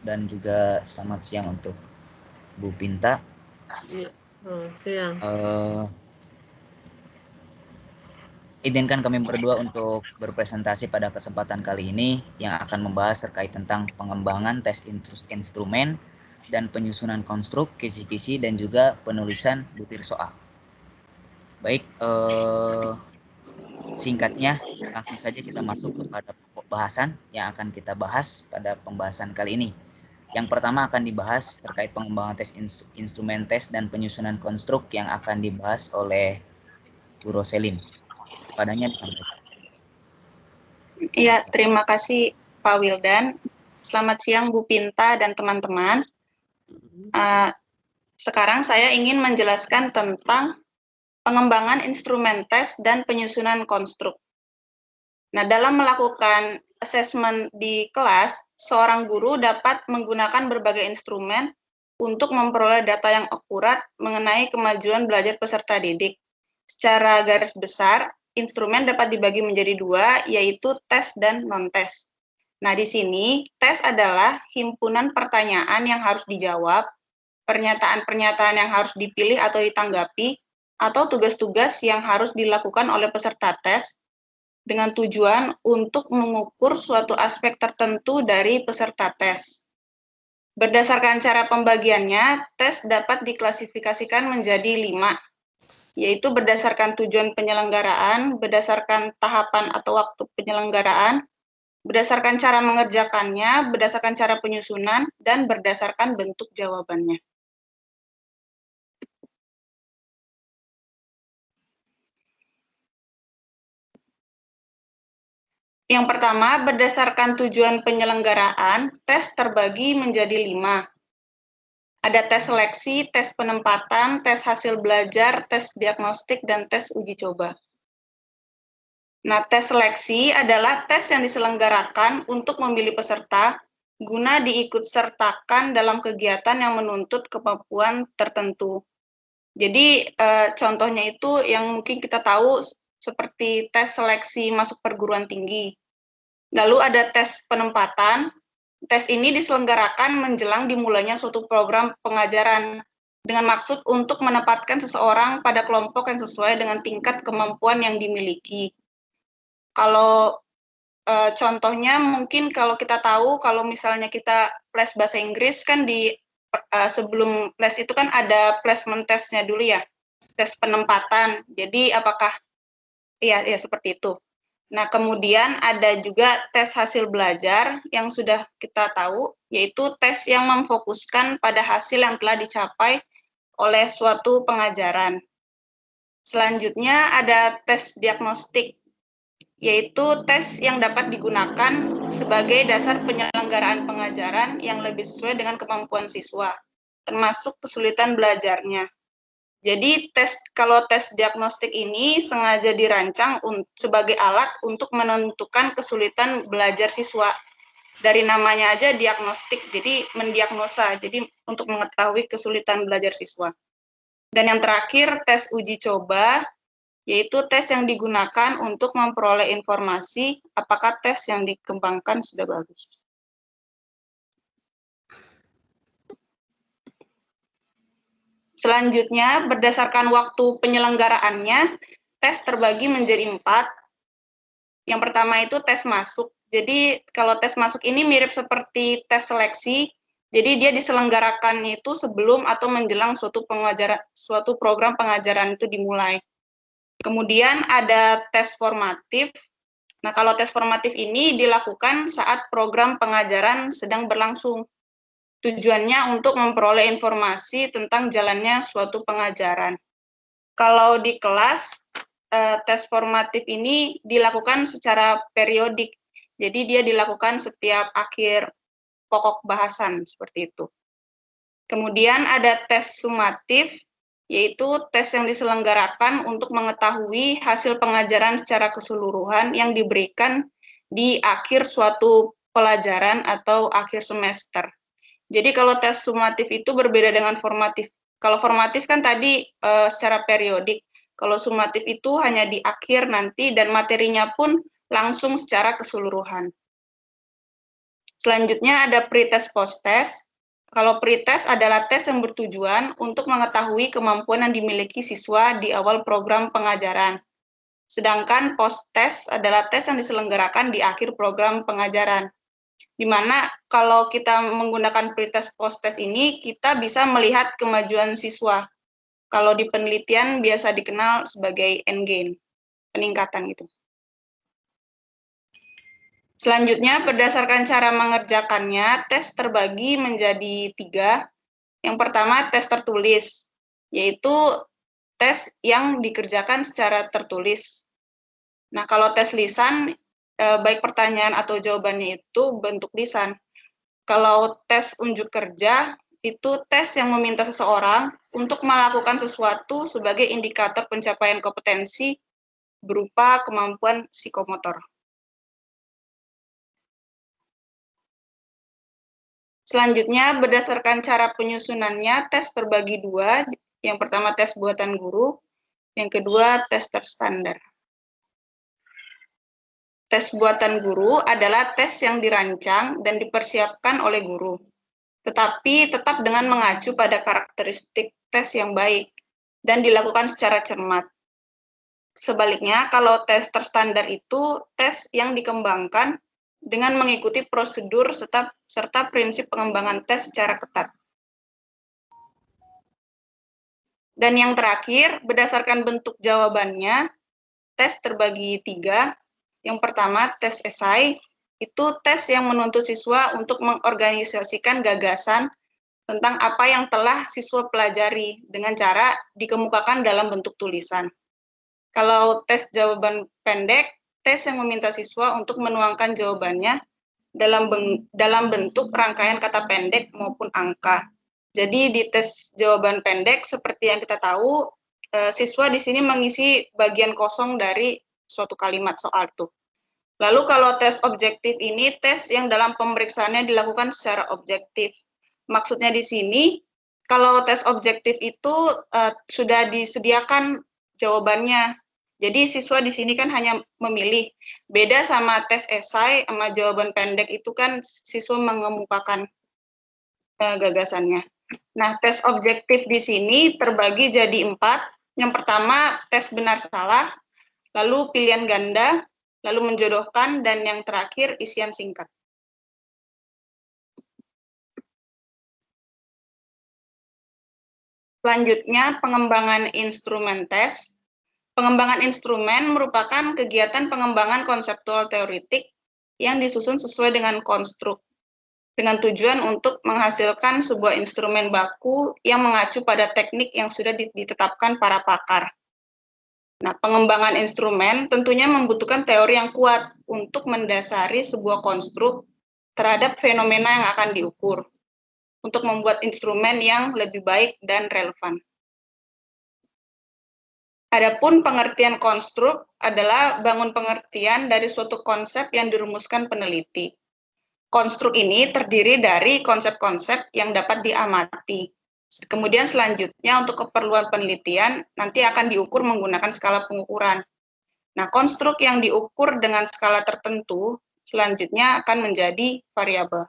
dan juga selamat siang untuk Bu Pinta. Iya, siang. Izinkan kami berdua untuk berpresentasi pada kesempatan kali ini yang akan membahas terkait tentang pengembangan tes instrumen dan penyusunan konstruk, kisi-kisi, dan juga penulisan butir soal. Baik, singkatnya langsung saja kita masuk kepada pokok bahasan yang akan kita bahas pada pembahasan kali ini. Yang pertama akan dibahas terkait pengembangan tes instrumen tes dan penyusunan konstruk yang akan dibahas oleh Bu Roselin. Padanya disampaikan. Iya, terima kasih Pak Wildan. Selamat siang Bu Pinta dan teman-teman. Sekarang saya ingin menjelaskan tentang pengembangan instrumen tes dan penyusunan konstruk. Nah, dalam melakukan asesmen di kelas, seorang guru dapat menggunakan berbagai instrumen untuk memperoleh data yang akurat mengenai kemajuan belajar peserta didik. Secara garis besar, instrumen dapat dibagi menjadi dua, yaitu tes dan non-tes. Nah, di sini, tes adalah himpunan pertanyaan yang harus dijawab, pernyataan-pernyataan yang harus dipilih atau ditanggapi, atau tugas-tugas yang harus dilakukan oleh peserta tes dengan tujuan untuk mengukur suatu aspek tertentu dari peserta tes. Berdasarkan cara pembagiannya, tes dapat diklasifikasikan menjadi 5, yaitu berdasarkan tujuan penyelenggaraan, berdasarkan tahapan atau waktu penyelenggaraan, berdasarkan cara mengerjakannya, berdasarkan cara penyusunan, dan berdasarkan bentuk jawabannya. Yang pertama, berdasarkan tujuan penyelenggaraan, tes terbagi menjadi 5. Ada tes seleksi, tes penempatan, tes hasil belajar, tes diagnostik, dan tes uji coba. Nah, tes seleksi adalah tes yang diselenggarakan untuk memilih peserta guna diikutsertakan dalam kegiatan yang menuntut kemampuan tertentu. Jadi, contohnya itu yang mungkin kita tahu seperti tes seleksi masuk perguruan tinggi. Lalu ada tes penempatan. Tes ini diselenggarakan menjelang dimulainya suatu program pengajaran dengan maksud untuk menempatkan seseorang pada kelompok yang sesuai dengan tingkat kemampuan yang dimiliki. Kalau contohnya mungkin kalau kita tahu kalau misalnya kita les bahasa Inggris kan di sebelum les itu kan ada placement testnya dulu ya, tes penempatan. Jadi apakah ya seperti itu. Nah, kemudian ada juga tes hasil belajar yang sudah kita tahu, yaitu tes yang memfokuskan pada hasil yang telah dicapai oleh suatu pengajaran. Selanjutnya ada tes diagnostik, yaitu tes yang dapat digunakan sebagai dasar penyelenggaraan pengajaran yang lebih sesuai dengan kemampuan siswa, termasuk kesulitan belajarnya. Jadi kalau tes diagnostik ini sengaja dirancang sebagai alat untuk menentukan kesulitan belajar siswa. Dari namanya aja diagnostik, jadi mendiagnosa, jadi untuk mengetahui kesulitan belajar siswa. Dan yang terakhir, tes uji coba, yaitu tes yang digunakan untuk memperoleh informasi apakah tes yang dikembangkan sudah bagus. Selanjutnya, berdasarkan waktu penyelenggaraannya, tes terbagi menjadi 4. Yang pertama itu tes masuk. Jadi, kalau tes masuk ini mirip seperti tes seleksi, jadi dia diselenggarakan itu sebelum atau menjelang suatu program pengajaran itu dimulai. Kemudian ada tes formatif. Nah, kalau tes formatif ini dilakukan saat program pengajaran sedang berlangsung. Tujuannya untuk memperoleh informasi tentang jalannya suatu pengajaran. Kalau di kelas, tes formatif ini dilakukan secara periodik. Jadi dia dilakukan setiap akhir pokok bahasan, seperti itu. Kemudian ada tes sumatif, yaitu tes yang diselenggarakan untuk mengetahui hasil pengajaran secara keseluruhan yang diberikan di akhir suatu pelajaran atau akhir semester. Jadi kalau tes sumatif itu berbeda dengan formatif. Kalau formatif kan tadi secara periodik. Kalau sumatif itu hanya di akhir nanti dan materinya pun langsung secara keseluruhan. Selanjutnya ada pretest post-test. Kalau pretest adalah tes yang bertujuan untuk mengetahui kemampuan yang dimiliki siswa di awal program pengajaran. Sedangkan post-test adalah tes yang diselenggarakan di akhir program pengajaran. Di mana kalau kita menggunakan pretest post-test ini, kita bisa melihat kemajuan siswa. Kalau di penelitian biasa dikenal sebagai endgain, peningkatan gitu. Selanjutnya, berdasarkan cara mengerjakannya, tes terbagi menjadi 3. Yang pertama, tes tertulis, yaitu tes yang dikerjakan secara tertulis. Nah, kalau tes lisan, baik pertanyaan atau jawabannya itu bentuk lisan. Kalau tes unjuk kerja, itu tes yang meminta seseorang untuk melakukan sesuatu sebagai indikator pencapaian kompetensi berupa kemampuan psikomotor. Selanjutnya, berdasarkan cara penyusunannya, tes terbagi 2. Yang pertama, tes buatan guru. Yang kedua, tes terstandar. Tes buatan guru adalah tes yang dirancang dan dipersiapkan oleh guru, tetapi tetap dengan mengacu pada karakteristik tes yang baik dan dilakukan secara cermat. Sebaliknya, kalau tes terstandar itu tes yang dikembangkan dengan mengikuti prosedur serta prinsip pengembangan tes secara ketat. Dan yang terakhir, berdasarkan bentuk jawabannya, tes terbagi 3. Yang pertama, tes esai, itu tes yang menuntut siswa untuk mengorganisasikan gagasan tentang apa yang telah siswa pelajari dengan cara dikemukakan dalam bentuk tulisan. Kalau tes jawaban pendek, tes yang meminta siswa untuk menuangkan jawabannya dalam bentuk rangkaian kata pendek maupun angka. Jadi di tes jawaban pendek, seperti yang kita tahu, siswa di sini mengisi bagian kosong dari suatu kalimat soal itu. Lalu kalau tes objektif ini, tes yang dalam pemeriksaannya dilakukan secara objektif. Maksudnya di sini, kalau tes objektif itu sudah disediakan jawabannya. Jadi siswa di sini kan hanya memilih. Beda sama tes esai sama jawaban pendek itu kan siswa mengemukakan gagasannya. Nah, tes objektif di sini terbagi jadi 4. Yang pertama, tes benar salah, lalu pilihan ganda, lalu menjodohkan, dan yang terakhir isian singkat. Selanjutnya, pengembangan instrumen tes. Pengembangan instrumen merupakan kegiatan pengembangan konseptual teoretik yang disusun sesuai dengan konstruk, dengan tujuan untuk menghasilkan sebuah instrumen baku yang mengacu pada teknik yang sudah ditetapkan para pakar. Nah, pengembangan instrumen tentunya membutuhkan teori yang kuat untuk mendasari sebuah konstruk terhadap fenomena yang akan diukur, untuk membuat instrumen yang lebih baik dan relevan. Adapun pengertian konstruk adalah bangun pengertian dari suatu konsep yang dirumuskan peneliti. Konstruk ini terdiri dari konsep-konsep yang dapat diamati. Kemudian selanjutnya untuk keperluan penelitian nanti akan diukur menggunakan skala pengukuran. Nah, konstruk yang diukur dengan skala tertentu selanjutnya akan menjadi variabel.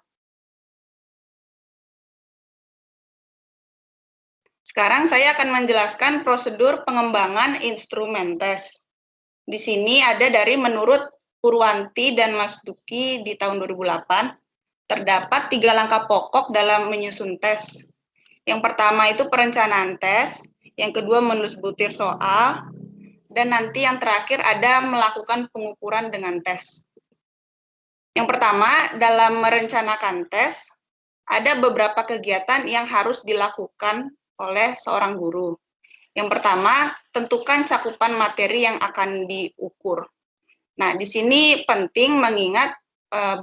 Sekarang saya akan menjelaskan prosedur pengembangan instrumen tes. Di sini ada dari menurut Purwanti dan Mas Duki di tahun 2008, terdapat 3 langkah pokok dalam menyusun tes. Yang pertama itu perencanaan tes, yang kedua menulis butir soal, dan nanti yang terakhir ada melakukan pengukuran dengan tes. Yang pertama, dalam merencanakan tes, ada beberapa kegiatan yang harus dilakukan oleh seorang guru. Yang pertama, tentukan cakupan materi yang akan diukur. Nah, di sini penting mengingat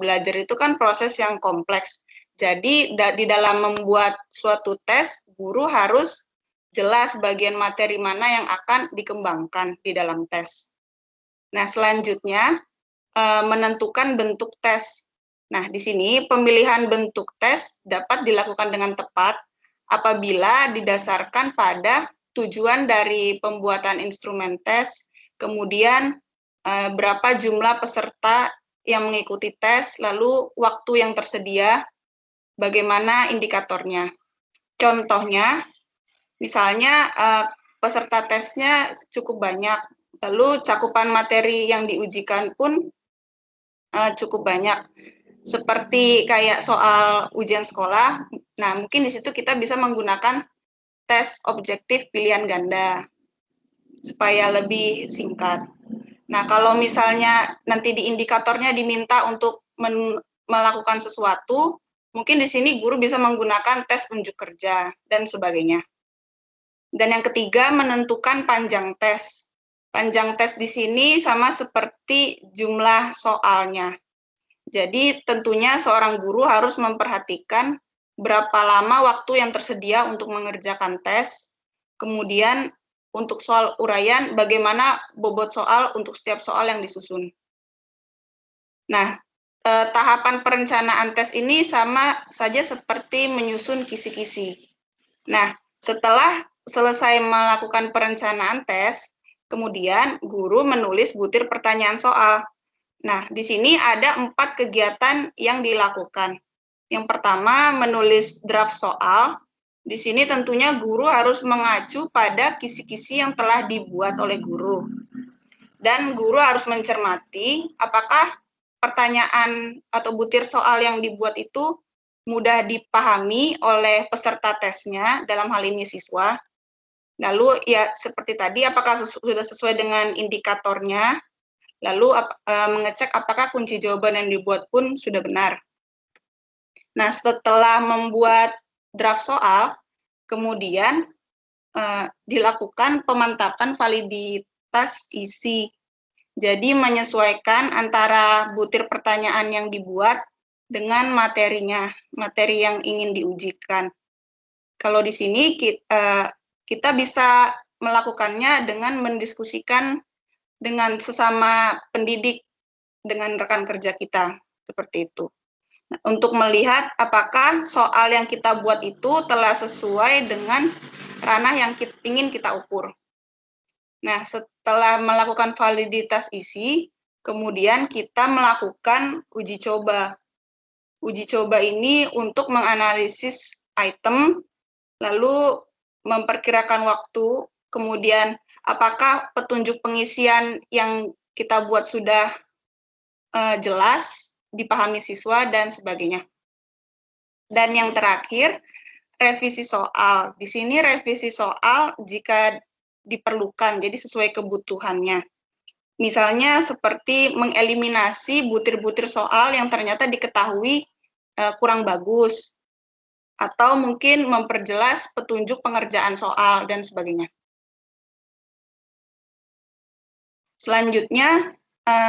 belajar itu kan proses yang kompleks. Jadi, di dalam membuat suatu tes, guru harus jelas bagian materi mana yang akan dikembangkan di dalam tes. Nah, selanjutnya, menentukan bentuk tes. Nah, di sini pemilihan bentuk tes dapat dilakukan dengan tepat apabila didasarkan pada tujuan dari pembuatan instrumen tes, kemudian berapa jumlah peserta yang mengikuti tes, lalu waktu yang tersedia, bagaimana indikatornya. Contohnya, misalnya peserta tesnya cukup banyak, lalu cakupan materi yang diujikan pun cukup banyak. Seperti kayak soal ujian sekolah, nah mungkin di situ kita bisa menggunakan tes objektif pilihan ganda supaya lebih singkat. Nah, kalau misalnya nanti di indikatornya diminta untuk melakukan sesuatu, mungkin di sini guru bisa menggunakan tes unjuk kerja dan sebagainya. Dan yang ketiga, menentukan panjang tes. Panjang tes di sini sama seperti jumlah soalnya. Jadi tentunya seorang guru harus memperhatikan berapa lama waktu yang tersedia untuk mengerjakan tes, kemudian untuk soal uraian, bagaimana bobot soal untuk setiap soal yang disusun. Nah, tahapan perencanaan tes ini sama saja seperti menyusun kisi-kisi. Nah, setelah selesai melakukan perencanaan tes, kemudian guru menulis butir pertanyaan soal. Nah, di sini ada 4 kegiatan yang dilakukan. Yang pertama, menulis draft soal. Di sini tentunya guru harus mengacu pada kisi-kisi yang telah dibuat oleh guru. Dan guru harus mencermati apakah pertanyaan atau butir soal yang dibuat itu mudah dipahami oleh peserta tesnya, dalam hal ini siswa. Lalu ya seperti tadi, apakah sudah sesuai dengan indikatornya, lalu mengecek apakah kunci jawaban yang dibuat pun sudah benar. Nah, setelah membuat draft soal, kemudian dilakukan pemantapan validitas isi. Jadi menyesuaikan antara butir pertanyaan yang dibuat dengan materinya, materi yang ingin diujikan. Kalau di sini kita bisa melakukannya dengan mendiskusikan dengan sesama pendidik, dengan rekan kerja kita, seperti itu. Nah, untuk melihat apakah soal yang kita buat itu telah sesuai dengan ranah yang ingin kita ukur. Nah, setelah melakukan validitas isi, kemudian kita melakukan uji coba. Uji coba ini untuk menganalisis item, lalu memperkirakan waktu, kemudian apakah petunjuk pengisian yang kita buat sudah jelas, dipahami siswa, dan sebagainya. Dan yang terakhir, revisi soal. Di sini revisi soal jika diperlukan, jadi sesuai kebutuhannya. Misalnya seperti mengeliminasi butir-butir soal yang ternyata diketahui kurang bagus, atau mungkin memperjelas petunjuk pengerjaan soal, dan sebagainya. Selanjutnya,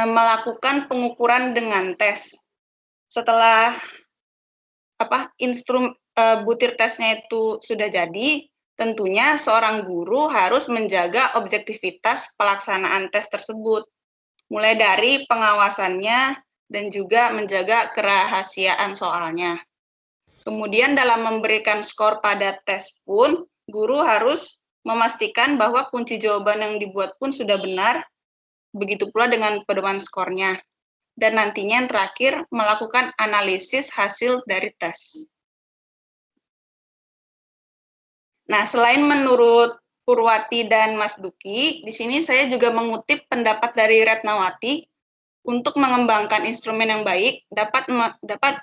melakukan pengukuran dengan tes. Setelah butir tesnya itu sudah jadi, tentunya seorang guru harus menjaga objektivitas pelaksanaan tes tersebut, mulai dari pengawasannya dan juga menjaga kerahasiaan soalnya. Kemudian dalam memberikan skor pada tes pun, guru harus memastikan bahwa kunci jawaban yang dibuat pun sudah benar, begitu pula dengan pedoman skornya. Dan nantinya yang terakhir, melakukan analisis hasil dari tes. Nah, selain menurut Purwati dan Mas Duki, di sini saya juga mengutip pendapat dari Retnawati, untuk mengembangkan instrumen yang baik, dapat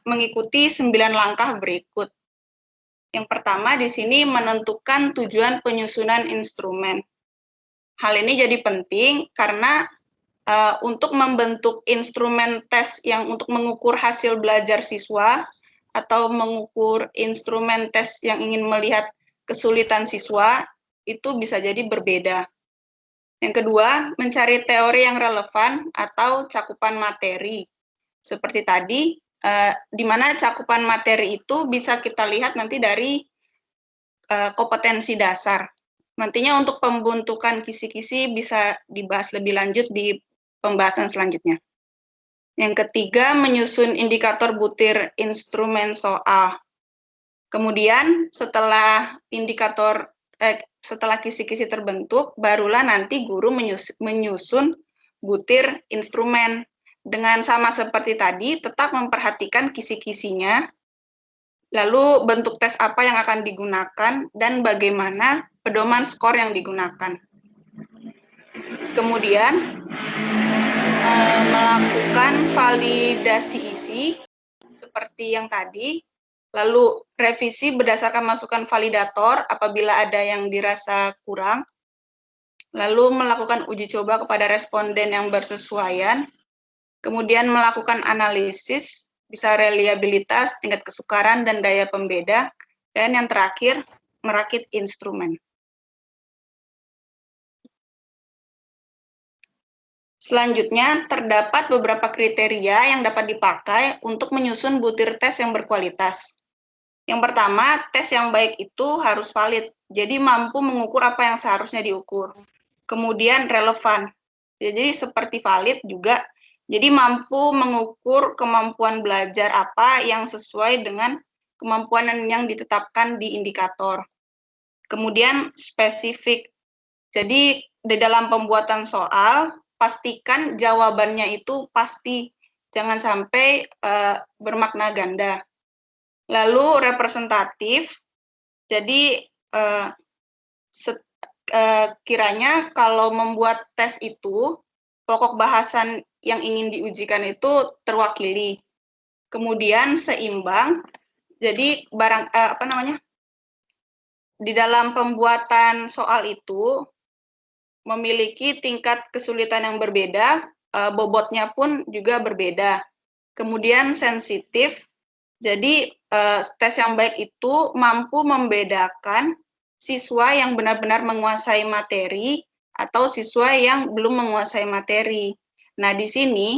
mengikuti 9 langkah berikut. Yang pertama, di sini menentukan tujuan penyusunan instrumen. Hal ini jadi penting karena untuk membentuk instrumen tes yang untuk mengukur hasil belajar siswa atau mengukur instrumen tes yang ingin melihat kesulitan siswa, itu bisa jadi berbeda. Yang kedua, mencari teori yang relevan atau cakupan materi. Seperti tadi, di mana cakupan materi itu bisa kita lihat nanti dari kompetensi dasar. Nantinya untuk pembentukan kisi-kisi bisa dibahas lebih lanjut di pembahasan selanjutnya. Yang ketiga, menyusun indikator butir instrumen soal. Kemudian setelah setelah kisi-kisi terbentuk, barulah nanti guru menyusun butir instrumen. dengan sama seperti tadi, tetap memperhatikan kisi-kisinya, lalu bentuk tes apa yang akan digunakan, dan bagaimana pedoman skor yang digunakan. Kemudian, melakukan validasi isi, seperti yang tadi, lalu revisi berdasarkan masukan validator apabila ada yang dirasa kurang, lalu melakukan uji coba kepada responden yang bersesuaian, kemudian melakukan analisis, bisa reliabilitas, tingkat kesukaran, dan daya pembeda, dan yang terakhir, merakit instrumen. Selanjutnya, terdapat beberapa kriteria yang dapat dipakai untuk menyusun butir tes yang berkualitas. Yang pertama, tes yang baik itu harus valid, jadi mampu mengukur apa yang seharusnya diukur. Kemudian relevan, jadi seperti valid juga, jadi mampu mengukur kemampuan belajar apa yang sesuai dengan kemampuan yang ditetapkan di indikator. Kemudian spesifik, jadi di dalam pembuatan soal, pastikan jawabannya itu pasti, jangan sampai bermakna ganda. Lalu representatif, jadi kiranya kalau membuat tes itu, pokok bahasan yang ingin diujikan itu terwakili. Kemudian seimbang, jadi di dalam pembuatan soal itu memiliki tingkat kesulitan yang berbeda, bobotnya pun juga berbeda. Kemudian sensitif, jadi tes yang baik itu mampu membedakan siswa yang benar-benar menguasai materi atau siswa yang belum menguasai materi. Nah, di sini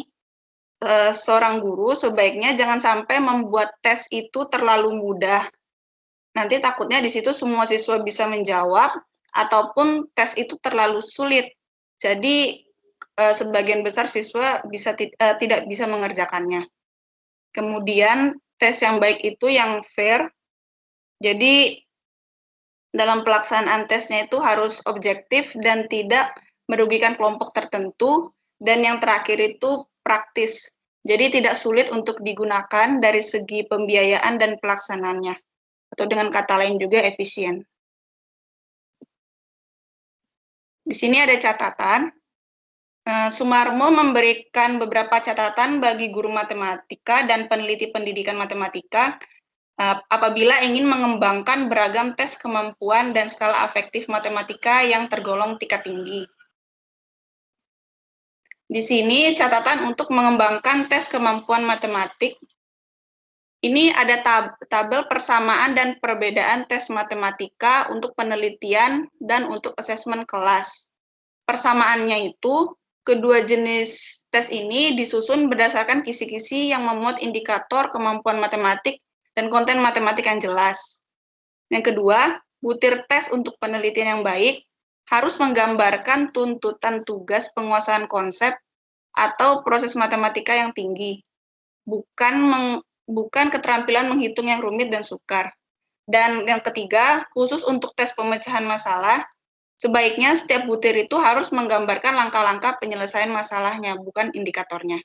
seorang guru sebaiknya jangan sampai membuat tes itu terlalu mudah. Nanti takutnya di situ semua siswa bisa menjawab, ataupun tes itu terlalu sulit. Jadi sebagian besar siswa tidak bisa mengerjakannya. Kemudian tes yang baik itu yang fair. Jadi dalam pelaksanaan tesnya itu harus objektif dan tidak merugikan kelompok tertentu. Dan yang terakhir itu praktis. Jadi tidak sulit untuk digunakan dari segi pembiayaan dan pelaksanaannya. Atau dengan kata lain juga efisien. Di sini ada catatan. Sumarmo memberikan beberapa catatan bagi guru matematika dan peneliti pendidikan matematika apabila ingin mengembangkan beragam tes kemampuan dan skala afektif matematika yang tergolong tingkat tinggi. Di sini catatan untuk mengembangkan tes kemampuan matematik. Ini ada tabel persamaan dan perbedaan tes matematika untuk penelitian dan untuk asesmen kelas. Persamaannya itu, kedua jenis tes ini disusun berdasarkan kisi-kisi yang memuat indikator kemampuan matematik dan konten matematik yang jelas. Yang kedua, butir tes untuk penelitian yang baik harus menggambarkan tuntutan tugas penguasaan konsep atau proses matematika yang tinggi, bukan keterampilan menghitung yang rumit dan sukar. Dan yang ketiga, khusus untuk tes pemecahan masalah, sebaiknya setiap butir itu harus menggambarkan langkah-langkah penyelesaian masalahnya, bukan indikatornya.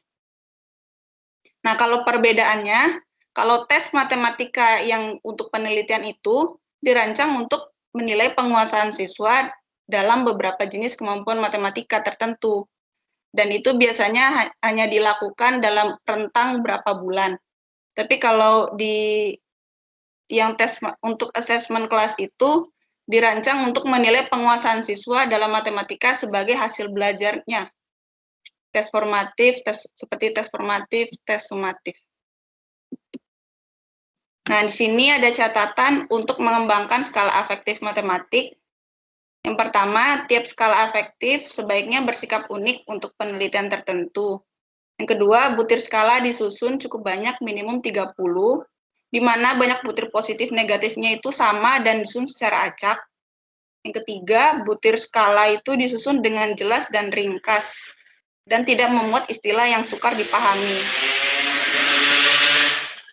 Nah, kalau perbedaannya, kalau tes matematika yang untuk penelitian itu dirancang untuk menilai penguasaan siswa dalam beberapa jenis kemampuan matematika tertentu. Dan itu biasanya hanya dilakukan dalam rentang berapa bulan. Tapi kalau di yang tes untuk asesmen kelas itu dirancang untuk menilai penguasaan siswa dalam matematika sebagai hasil belajarnya. Tes formatif, seperti tes formatif, tes sumatif. Nah, di sini ada catatan untuk mengembangkan skala afektif matematik. Yang pertama, tiap skala afektif sebaiknya bersikap unik untuk penelitian tertentu. Yang kedua, butir skala disusun cukup banyak, minimum 30, di mana banyak butir positif negatifnya itu sama dan disusun secara acak. Yang ketiga, butir skala itu disusun dengan jelas dan ringkas, dan tidak memuat istilah yang sukar dipahami.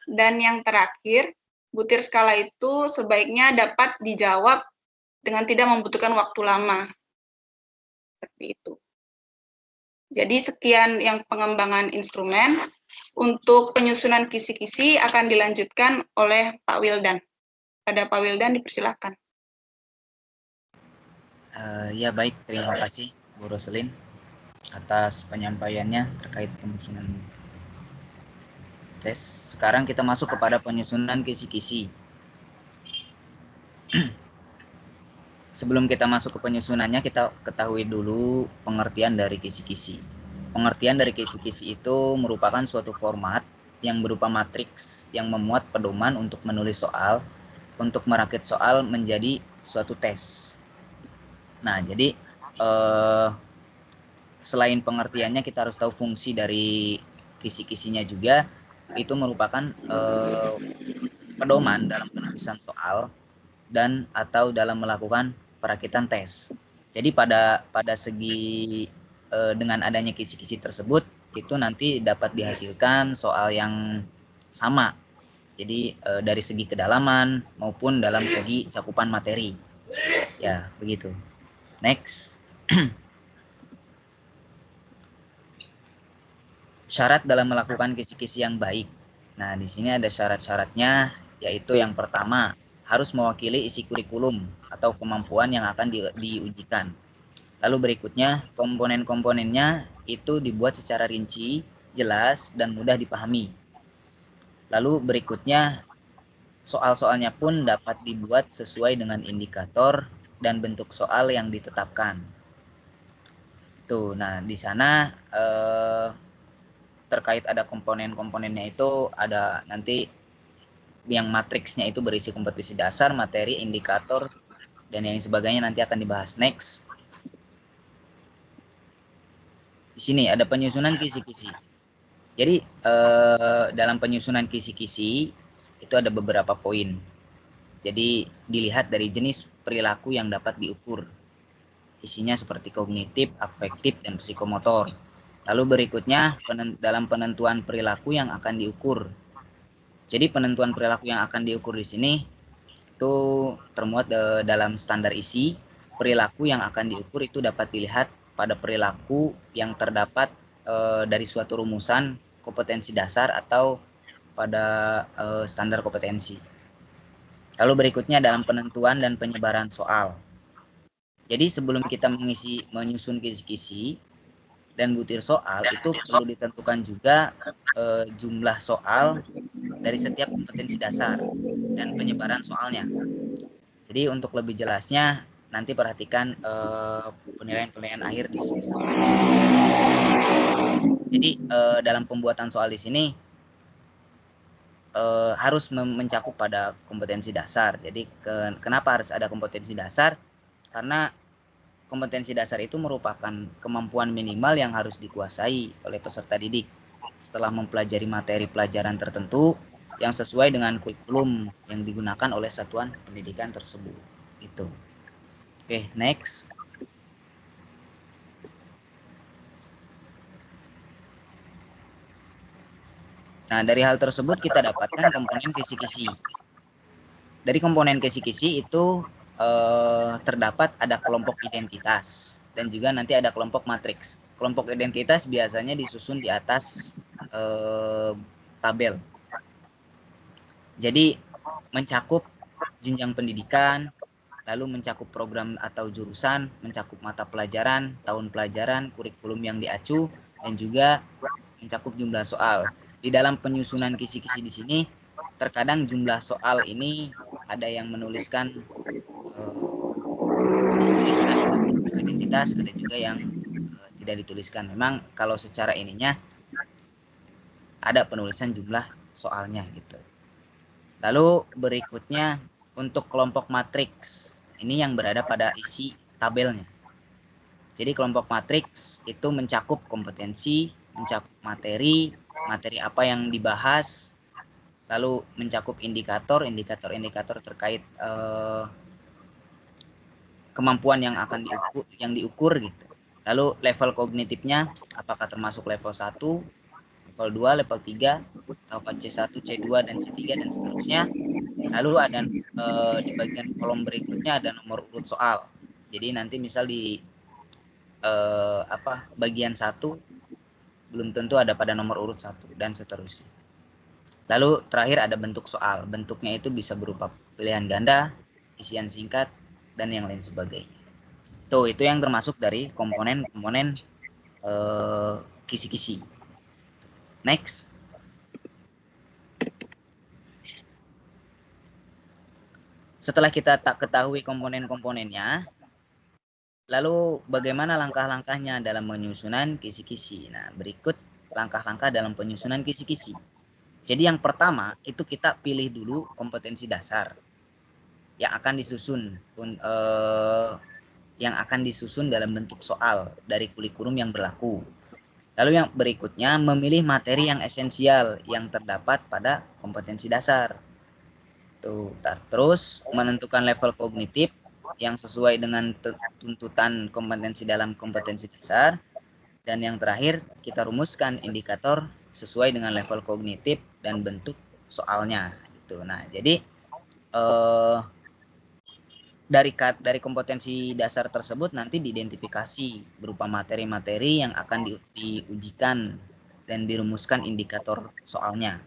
Dan yang terakhir, butir skala itu sebaiknya dapat dijawab dengan tidak membutuhkan waktu lama. Seperti itu. Jadi sekian yang pengembangan instrumen. Untuk penyusunan kisi-kisi akan dilanjutkan oleh Pak Wildan. Pada Pak Wildan dipersilakan. Ya baik, terima kasih Bu Roselin atas penyampaiannya terkait penyusunan tes. Sekarang kita masuk kepada penyusunan kisi-kisi. Sebelum kita masuk ke penyusunannya, kita ketahui dulu pengertian dari kisi-kisi. Pengertian dari kisi-kisi itu merupakan suatu format yang berupa matriks yang memuat pedoman untuk menulis soal, untuk merakit soal menjadi suatu tes. Nah, jadi selain pengertiannya, kita harus tahu fungsi dari kisi-kisinya juga. Itu merupakan pedoman dalam penulisan soal dan atau dalam melakukan perakitan tes. Jadi pada segi dengan adanya kisi-kisi tersebut itu nanti dapat dihasilkan soal yang sama. Jadi dari segi kedalaman maupun dalam segi cakupan materi. Ya, begitu. Next. Syarat dalam melakukan kisi-kisi yang baik. Nah, di sini ada syarat-syaratnya, yaitu yang pertama, harus mewakili isi kurikulum atau kemampuan yang akan diujikan. Lalu berikutnya, komponen-komponennya itu dibuat secara rinci, jelas, dan mudah dipahami. Lalu berikutnya, soal-soalnya pun dapat dibuat sesuai dengan indikator dan bentuk soal yang ditetapkan. Tuh, nah di sana terkait ada komponen-komponennya itu ada nanti yang matriksnya itu berisi kompetensi dasar, materi, indikator, dan yang sebagainya nanti akan dibahas next. Di sini ada penyusunan kisi-kisi. Jadi dalam penyusunan kisi-kisi itu ada beberapa poin. Jadi dilihat dari jenis perilaku yang dapat diukur. Isinya seperti kognitif, afektif, dan psikomotor. Lalu berikutnya dalam penentuan perilaku yang akan diukur. Jadi penentuan perilaku yang akan diukur di sini itu termuat dalam standar isi. Perilaku yang akan diukur itu dapat dilihat pada perilaku yang terdapat dari suatu rumusan kompetensi dasar atau pada standar kompetensi. Lalu berikutnya dalam penentuan dan penyebaran soal. Jadi sebelum kita menyusun kisi-kisi dan butir soal, itu perlu ditentukan juga jumlah soal dari setiap kompetensi dasar dan penyebaran soalnya. Jadi untuk lebih jelasnya nanti perhatikan penilaian-penilaian akhir di semester. Jadi dalam pembuatan soal di sini harus mencakup pada kompetensi dasar. Jadi kenapa harus ada kompetensi dasar? Karena kompetensi dasar itu merupakan kemampuan minimal yang harus dikuasai oleh peserta didik setelah mempelajari materi pelajaran tertentu yang sesuai dengan kurikulum yang digunakan oleh satuan pendidikan tersebut. Itu. Oke, next. Nah, dari hal tersebut kita dapatkan komponen kisi-kisi. Dari komponen kisi-kisi itu terdapat ada kelompok identitas dan juga nanti ada kelompok matriks. Kelompok identitas biasanya disusun di atas tabel. Jadi mencakup jenjang pendidikan, lalu mencakup program atau jurusan, mencakup mata pelajaran, tahun pelajaran, kurikulum yang diacu, dan juga mencakup jumlah soal. Di dalam penyusunan kisi-kisi di sini, terkadang jumlah soal ini ada yang menuliskan dituliskan identitas, ada juga yang tidak dituliskan. Memang kalau secara ininya ada penulisan jumlah soalnya gitu. Lalu berikutnya untuk kelompok matriks, ini yang berada pada isi tabelnya. Jadi kelompok matriks itu mencakup kompetensi, mencakup materi apa yang dibahas, lalu mencakup indikator terkait kemampuan yang akan diukur gitu. Lalu level kognitifnya apakah termasuk level 1, level 2, level 3, atau C1, C2, dan C3 dan seterusnya. Lalu ada di bagian kolom berikutnya ada nomor urut soal. Jadi nanti misal di bagian 1 belum tentu ada pada nomor urut 1 dan seterusnya. Lalu terakhir ada bentuk soal. Bentuknya itu bisa berupa pilihan ganda, isian singkat, dan yang lain sebagainya. Tuh, itu yang termasuk dari komponen-komponen kisi-kisi. Next. Setelah kita tak ketahui komponen-komponennya, lalu bagaimana langkah-langkahnya dalam penyusunan kisi-kisi? Nah, berikut langkah-langkah dalam penyusunan kisi-kisi. Jadi yang pertama, itu kita pilih dulu kompetensi dasar yang akan disusun dalam bentuk soal dari kurikulum yang berlaku. Lalu yang berikutnya, memilih materi yang esensial yang terdapat pada kompetensi dasar. Tuh, terus menentukan level kognitif yang sesuai dengan tuntutan kompetensi dalam kompetensi dasar. Dan yang terakhir, kita rumuskan indikator sesuai dengan level kognitif dan bentuk soalnya. Gitu. Nah, jadi dari kompetensi dasar tersebut nanti diidentifikasi berupa materi-materi yang akan diujikan dan dirumuskan indikator soalnya.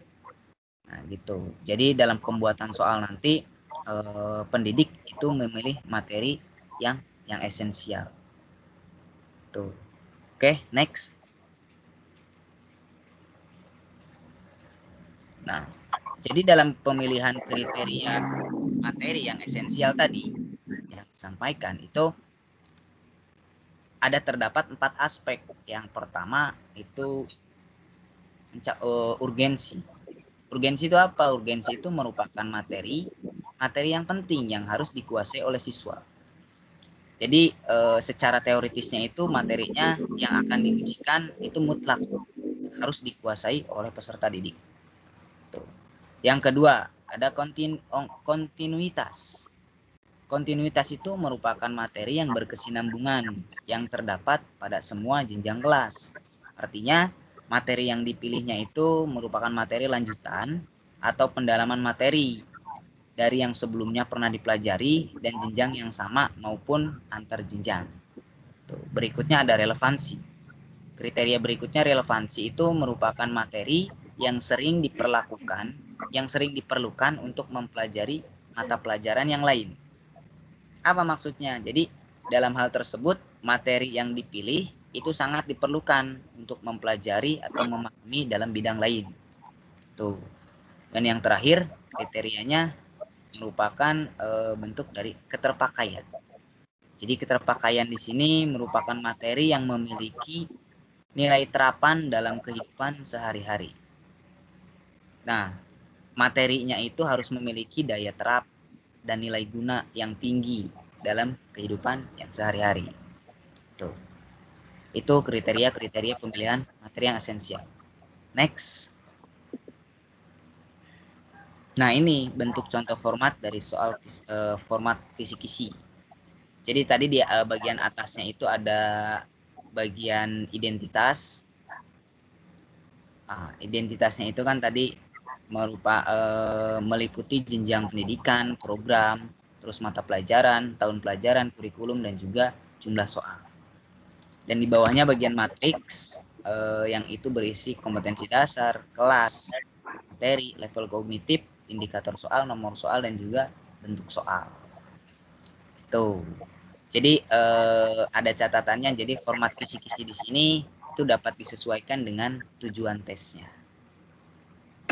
Nah, gitu. Jadi dalam pembuatan soal nanti pendidik itu memilih materi yang esensial. Tuh. Oke, next. Nah, jadi dalam pemilihan kriteria materi yang esensial tadi yang disampaikan itu ada terdapat 4 aspek. Yang pertama itu urgensi. Urgensi itu apa? Urgensi itu merupakan materi yang penting yang harus dikuasai oleh siswa. Jadi secara teoritisnya itu materinya yang akan diujikan itu mutlak harus dikuasai oleh peserta didik. Tuh. Yang kedua, ada kontinuitas. Kontinuitas itu merupakan materi yang berkesinambungan yang terdapat pada semua jenjang kelas. Artinya, materi yang dipilihnya itu merupakan materi lanjutan atau pendalaman materi dari yang sebelumnya pernah dipelajari dan jenjang yang sama maupun antar jenjang. Berikutnya ada relevansi. Kriteria berikutnya relevansi itu merupakan materi yang sering diperlukan untuk mempelajari mata pelajaran yang lain. Apa maksudnya? Jadi dalam hal tersebut materi yang dipilih itu sangat diperlukan untuk mempelajari atau memahami dalam bidang lain. Tuh. Dan yang terakhir kriterianya merupakan bentuk dari keterpakaian. Jadi keterpakaian di sini merupakan materi yang memiliki nilai terapan dalam kehidupan sehari-hari. Nah, materinya itu harus memiliki daya terap dan nilai guna yang tinggi dalam kehidupan yang sehari-hari. Tuh. Itu kriteria-kriteria pemilihan materi yang esensial. Next. Nah, ini bentuk contoh format dari soal format kisi-kisi. Jadi tadi di bagian atasnya itu ada bagian identitas. Nah, identitasnya itu kan tadi meliputi jenjang pendidikan, program, terus mata pelajaran, tahun pelajaran, kurikulum, dan juga jumlah soal. Dan di bawahnya bagian matriks yang itu berisi kompetensi dasar, kelas, materi, level kognitif, indikator soal, nomor soal, dan juga bentuk soal. Tuh. Jadi ada catatannya. Jadi format kisi-kisi di sini itu dapat disesuaikan dengan tujuan tesnya.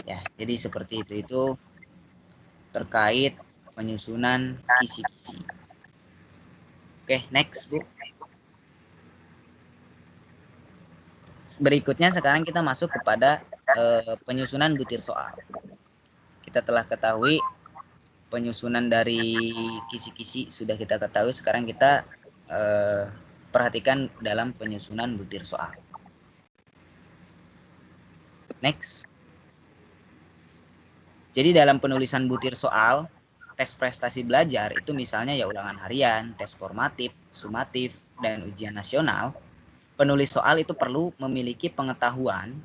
Ya, jadi seperti itu terkait penyusunan kisi-kisi. Oke, next, Bu. Berikutnya sekarang kita masuk kepada penyusunan butir soal. Kita telah ketahui penyusunan dari kisi-kisi sudah kita ketahui. Sekarang kita perhatikan dalam penyusunan butir soal. Next. Jadi dalam penulisan butir soal, tes prestasi belajar itu misalnya ya ulangan harian, tes formatif, sumatif, dan ujian nasional. Penulis soal itu perlu memiliki pengetahuan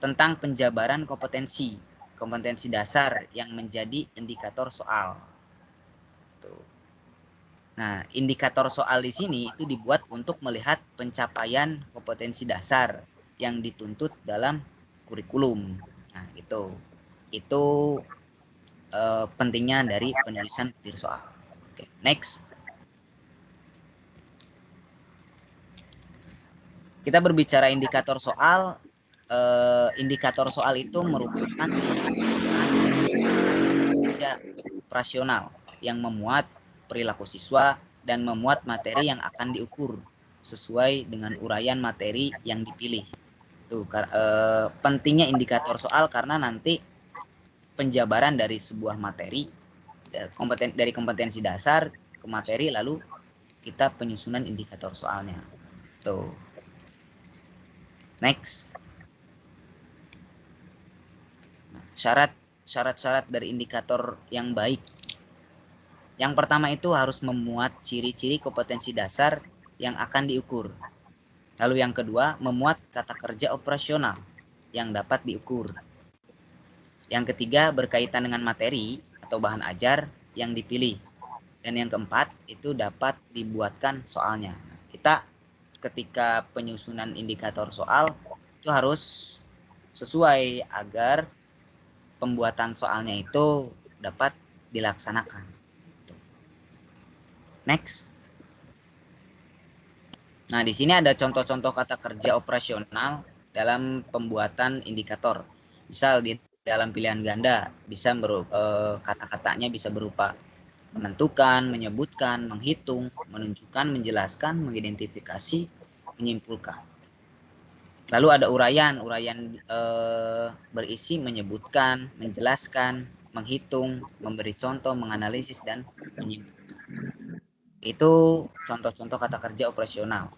tentang penjabaran kompetensi dasar yang menjadi indikator soal. Tuh. Nah, indikator soal di sini itu dibuat untuk melihat pencapaian kompetensi dasar yang dituntut dalam kurikulum. Nah, itu pentingnya dari penulisan butir soal. Oke, next. Kita berbicara indikator soal. Indikator soal itu merupakan kerja operasional yang memuat perilaku siswa dan memuat materi yang akan diukur sesuai dengan uraian materi yang dipilih. Tuh, pentingnya indikator soal karena nanti penjabaran dari sebuah materi dari kompetensi dasar ke materi, lalu kita penyusunan indikator soalnya. Tuh. Next. Syarat-syarat dari indikator yang baik. Yang pertama itu harus memuat ciri-ciri kompetensi dasar yang akan diukur. Lalu yang kedua, memuat kata kerja operasional yang dapat diukur. Yang ketiga, berkaitan dengan materi atau bahan ajar yang dipilih. Dan yang keempat, itu dapat dibuatkan soalnya. Kita ketika penyusunan indikator soal itu harus sesuai agar pembuatan soalnya itu dapat dilaksanakan. Next. Nah, di sini ada contoh-contoh kata kerja operasional dalam pembuatan indikator. Misal di dalam pilihan ganda bisa kata-katanya bisa berupa menentukan, menyebutkan, menghitung, menunjukkan, menjelaskan, mengidentifikasi, menyimpulkan. Lalu ada uraian berisi menyebutkan, menjelaskan, menghitung, memberi contoh, menganalisis, dan menyimpulkan. Itu contoh-contoh kata kerja operasional.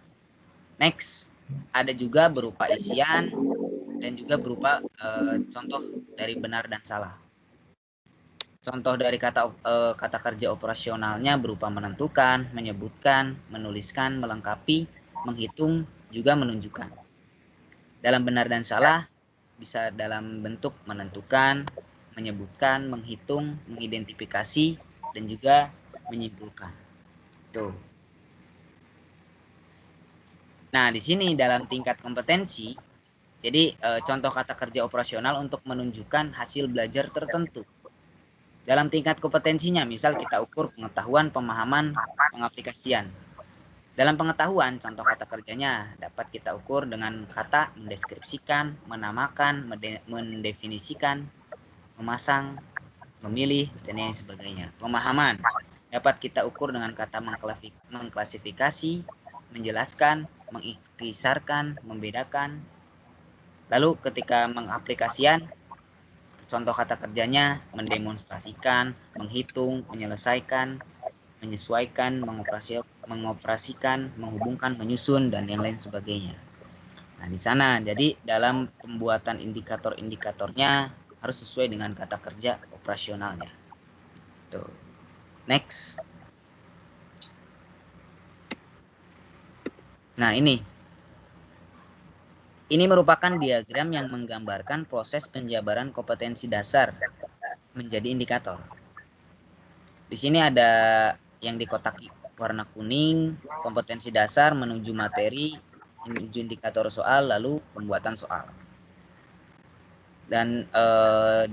Next, ada juga berupa isian dan juga berupa contoh dari benar dan salah. Contoh dari kata kerja operasionalnya berupa menentukan, menyebutkan, menuliskan, melengkapi, menghitung, juga menunjukkan. Dalam benar dan salah bisa dalam bentuk menentukan, menyebutkan, menghitung, mengidentifikasi, dan juga menyimpulkan. Tuh. Nah, di sini dalam tingkat kompetensi, jadi contoh kata kerja operasional untuk menunjukkan hasil belajar tertentu. Dalam tingkat kompetensinya, misal kita ukur pengetahuan, pemahaman, pengaplikasian. Dalam pengetahuan, contoh kata kerjanya dapat kita ukur dengan kata mendeskripsikan, menamakan, mendefinisikan, memasang, memilih, dan lain sebagainya. Pemahaman dapat kita ukur dengan kata mengklasifikasi, menjelaskan, mengikhtisarkan, membedakan. Lalu ketika mengaplikasian, contoh kata kerjanya mendemonstrasikan, menghitung, menyelesaikan, menyesuaikan, mengoperasikan, menghubungkan, menyusun, dan yang lain sebagainya. Nah, di sana jadi dalam pembuatan indikator-indikatornya harus sesuai dengan kata kerja operasionalnya. Tuh. Next. Nah, ini merupakan diagram yang menggambarkan proses penjabaran kompetensi dasar menjadi indikator. Di sini ada yang dikotaki warna kuning, kompetensi dasar menuju materi, menuju indikator soal, lalu pembuatan soal. Dan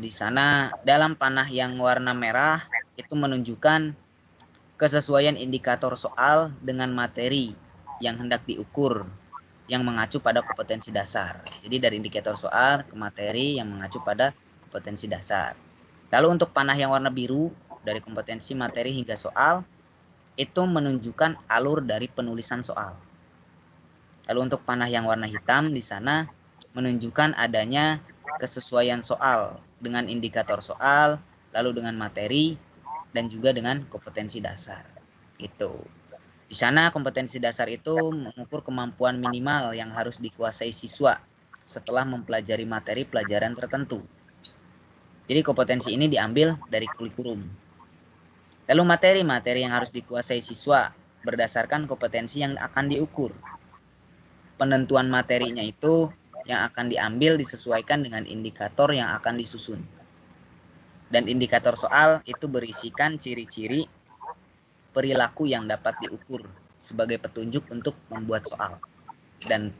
di sana dalam panah yang warna merah itu menunjukkan kesesuaian indikator soal dengan materi yang hendak diukur yang mengacu pada kompetensi dasar. Jadi dari indikator soal ke materi yang mengacu pada kompetensi dasar. Lalu untuk panah yang warna biru dari kompetensi, materi hingga soal itu menunjukkan alur dari penulisan soal. Lalu untuk panah yang warna hitam di sana menunjukkan adanya kesesuaian soal dengan indikator soal, lalu dengan materi dan juga dengan kompetensi dasar. Itu. Di sana kompetensi dasar itu mengukur kemampuan minimal yang harus dikuasai siswa setelah mempelajari materi pelajaran tertentu. Jadi kompetensi ini diambil dari kurikulum. Lalu materi-materi yang harus dikuasai siswa berdasarkan kompetensi yang akan diukur. Penentuan materinya itu yang akan diambil disesuaikan dengan indikator yang akan disusun. Dan indikator soal itu berisikan ciri-ciri perilaku yang dapat diukur sebagai petunjuk untuk membuat soal. Dan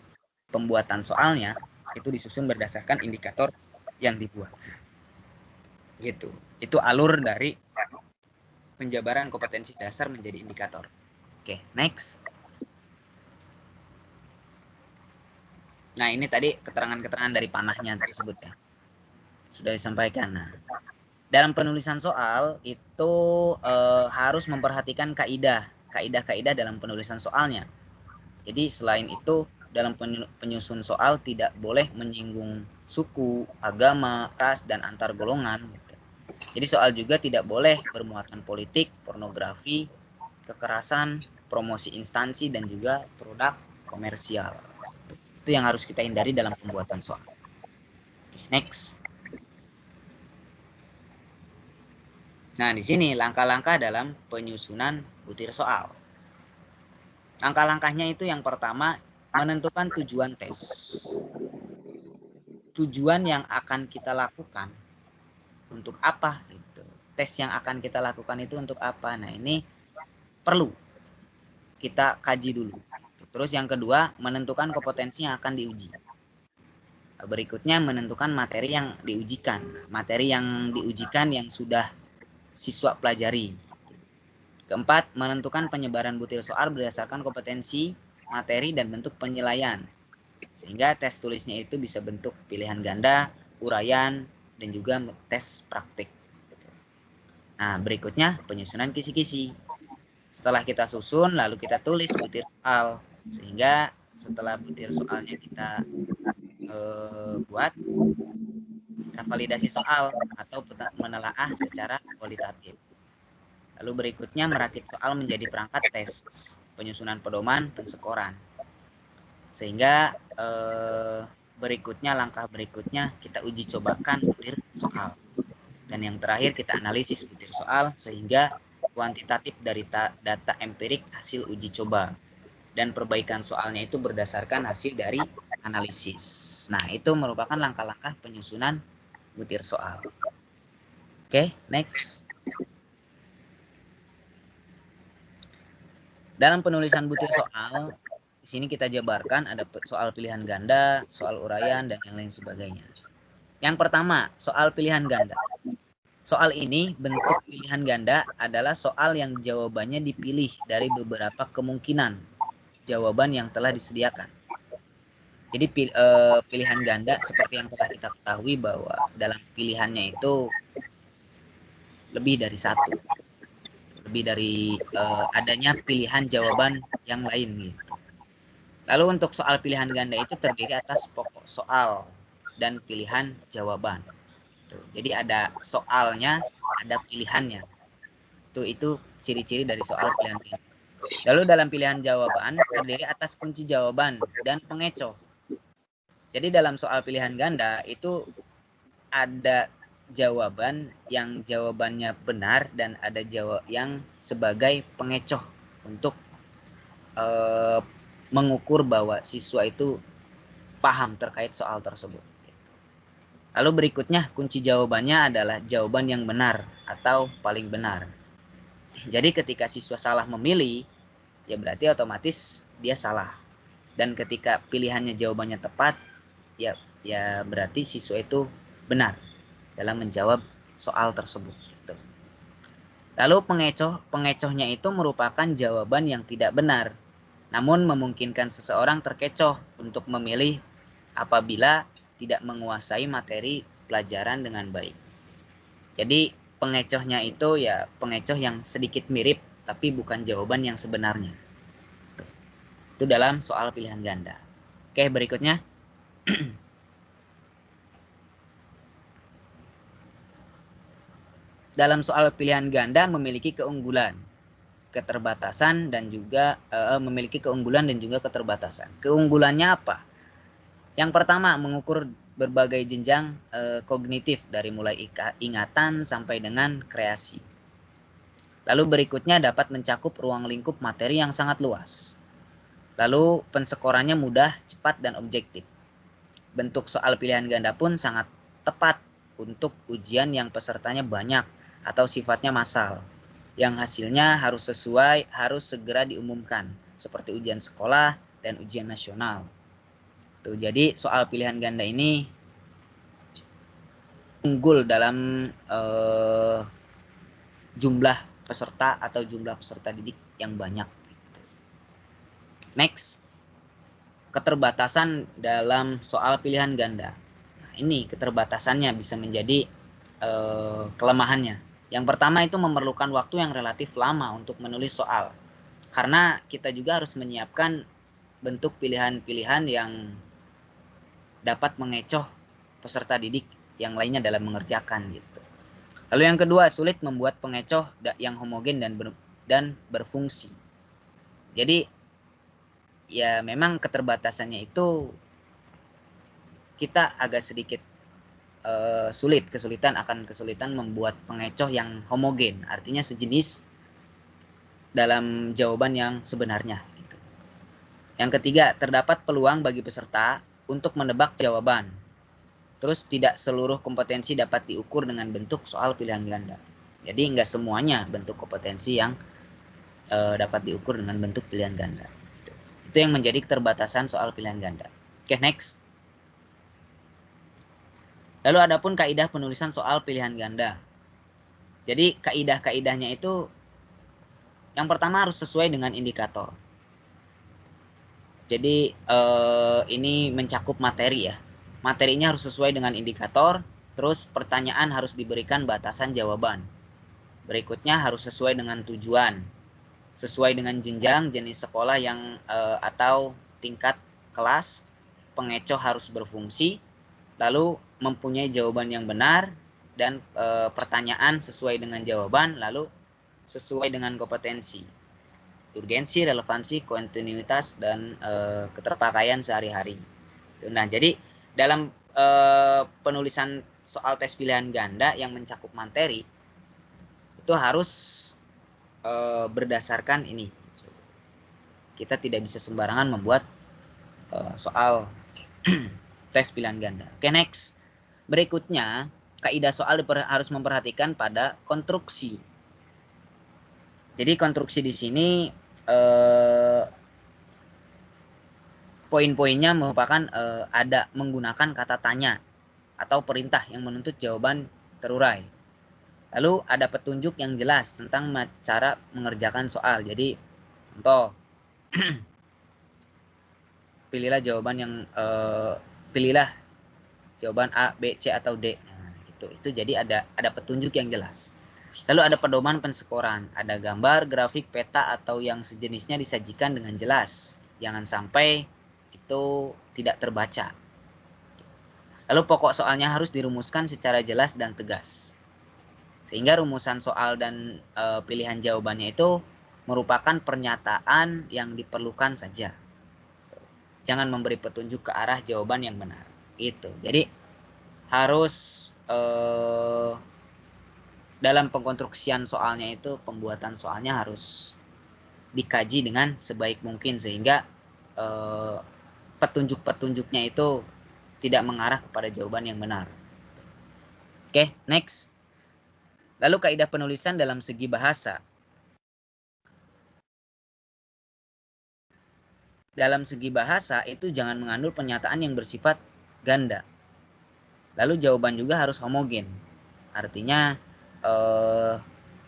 pembuatan soalnya itu disusun berdasarkan indikator yang dibuat. Gitu. Itu alur dari penjabaran kompetensi dasar menjadi indikator. Oke, next. Nah, ini tadi keterangan-keterangan dari panahnya tersebut ya. Sudah disampaikan. Nah, dalam penulisan soal itu harus memperhatikan kaidah-kaidah dalam penulisan soalnya. Jadi selain itu dalam penyusun soal tidak boleh menyinggung suku, agama, ras, dan antar golongan. Jadi soal juga tidak boleh bermuatan politik, pornografi, kekerasan, promosi instansi, dan juga produk komersial. Itu yang harus kita hindari dalam pembuatan soal. Next. Nah, di sini langkah-langkah dalam penyusunan butir soal. Langkah-langkahnya itu yang pertama, menentukan tujuan tes. Tujuan yang akan kita lakukan untuk apa gitu. Tes yang akan kita lakukan itu untuk apa? Nah, ini perlu kita kaji dulu. Terus yang kedua, menentukan kompetensi yang akan diuji. Berikutnya, menentukan materi yang diujikan. Materi yang diujikan yang sudah siswa pelajari. Keempat, menentukan penyebaran butir soal berdasarkan kompetensi, materi, dan bentuk penilaian. Sehingga tes tulisnya itu bisa bentuk pilihan ganda, uraian, dan juga tes praktik. Nah, berikutnya penyusunan kisi-kisi. Setelah kita susun, lalu kita tulis butir soal. Sehingga setelah butir soalnya kita buat, kita validasi soal atau menelaah secara kualitatif. Lalu berikutnya merakit soal menjadi perangkat tes, penyusunan pedoman, penskoran. Sehingga langkah berikutnya kita uji cobakan butir soal. Dan yang terakhir kita analisis butir soal sehingga kuantitatif dari data empirik hasil uji coba. Dan perbaikan soalnya itu berdasarkan hasil dari analisis. Nah, itu merupakan langkah-langkah penyusunan butir soal. Oke, next. Dalam penulisan butir soal, di sini kita jabarkan ada soal pilihan ganda, soal uraian, dan yang lain sebagainya. Yang pertama, soal pilihan ganda. Soal ini, bentuk pilihan ganda adalah soal yang jawabannya dipilih dari beberapa kemungkinan jawaban yang telah disediakan. Jadi pilihan ganda seperti yang telah kita ketahui bahwa dalam pilihannya itu lebih dari satu. Lebih dari adanya pilihan jawaban yang lain gitu. Lalu untuk soal pilihan ganda itu terdiri atas pokok soal dan pilihan jawaban. Jadi ada soalnya, ada pilihannya. Itu ciri-ciri dari soal pilihan ganda. Lalu dalam pilihan jawaban terdiri atas kunci jawaban dan pengecoh. Jadi dalam soal pilihan ganda itu ada jawaban yang jawabannya benar dan ada yang sebagai pengecoh untuk mengukur bahwa siswa itu paham terkait soal tersebut. Lalu berikutnya kunci jawabannya adalah jawaban yang benar atau paling benar. Jadi ketika siswa salah memilih, ya berarti otomatis dia salah. Dan ketika pilihannya jawabannya tepat, ya berarti siswa itu benar dalam menjawab soal tersebut. Lalu pengecohnya itu merupakan jawaban yang tidak benar, namun memungkinkan seseorang terkecoh untuk memilih apabila tidak menguasai materi pelajaran dengan baik. Jadi pengecohnya itu ya pengecoh yang sedikit mirip tapi bukan jawaban yang sebenarnya. Itu dalam soal pilihan ganda. Oke, berikutnya. Dalam soal pilihan ganda memiliki keunggulan, keterbatasan dan juga memiliki keunggulan dan juga keterbatasan. Keunggulannya apa? Yang pertama, mengukur berbagai jenjang kognitif dari mulai ingatan sampai dengan kreasi. Lalu berikutnya dapat mencakup ruang lingkup materi yang sangat luas. Lalu penskorannya mudah, cepat, dan objektif. Bentuk soal pilihan ganda pun sangat tepat untuk ujian yang pesertanya banyak atau sifatnya massal. yang hasilnya harus segera diumumkan, seperti ujian sekolah dan ujian nasional. Tuh, jadi soal pilihan ganda ini unggul dalam jumlah peserta atau jumlah peserta didik yang banyak. Next, keterbatasan dalam soal pilihan ganda. Nah, ini keterbatasannya bisa menjadi kelemahannya. Yang pertama itu memerlukan waktu yang relatif lama untuk menulis soal. Karena kita juga harus menyiapkan bentuk pilihan-pilihan yang dapat mengecoh peserta didik yang lainnya dalam mengerjakan gitu. Lalu yang kedua, sulit membuat pengecoh yang homogen dan berfungsi. Jadi ya memang keterbatasannya itu kita agak sedikit kesulitan membuat pengecoh yang homogen, artinya sejenis dalam jawaban yang sebenarnya gitu. Yang ketiga, terdapat peluang bagi peserta untuk menebak jawaban. Terus tidak seluruh kompetensi dapat diukur dengan bentuk soal pilihan ganda. Jadi nggak semuanya bentuk kompetensi yang dapat diukur dengan bentuk pilihan ganda. Itu yang menjadi keterbatasan soal pilihan ganda. Oke, next. Lalu adapun kaidah penulisan soal pilihan ganda. Jadi kaidah-kaidahnya itu yang pertama harus sesuai dengan indikator. Jadi ini mencakup materi ya. Materinya harus sesuai dengan indikator, terus pertanyaan harus diberikan batasan jawaban. Berikutnya harus sesuai dengan tujuan, sesuai dengan jenjang, jenis sekolah yang atau tingkat kelas, pengecoh harus berfungsi, lalu mempunyai jawaban yang benar, dan pertanyaan sesuai dengan jawaban, lalu sesuai dengan kompetensi, urgensi, relevansi, kontinuitas, dan keterpakaian sehari-hari. Nah, jadi dalam penulisan soal tes pilihan ganda yang mencakup materi itu harus berdasarkan ini. Kita tidak bisa sembarangan membuat soal tes pilihan ganda. Oke, next. Berikutnya, kaidah soal harus memperhatikan pada konstruksi. Jadi konstruksi di sini poin-poinnya merupakan ada menggunakan kata tanya atau perintah yang menuntut jawaban terurai. Lalu ada petunjuk yang jelas tentang cara mengerjakan soal. Jadi contoh, pilihlah jawaban yang pilihlah jawaban A, B, C atau D. Nah, gitu. Itu jadi ada petunjuk yang jelas. Lalu ada pedoman penskoran, ada gambar, grafik, peta atau yang sejenisnya disajikan dengan jelas. Jangan sampai itu tidak terbaca. Lalu pokok soalnya harus dirumuskan secara jelas dan tegas. Sehingga rumusan soal dan pilihan jawabannya itu merupakan pernyataan yang diperlukan saja. Jangan memberi petunjuk ke arah jawaban yang benar. Itu. Jadi harus dalam pengkonstruksian soalnya itu, pembuatan soalnya harus dikaji dengan sebaik mungkin sehingga petunjuk-petunjuknya itu tidak mengarah kepada jawaban yang benar. Oke, next. Lalu kaidah penulisan dalam segi bahasa. Dalam segi bahasa itu jangan mengandung pernyataan yang bersifat ganda. Lalu jawaban juga harus homogen. Artinya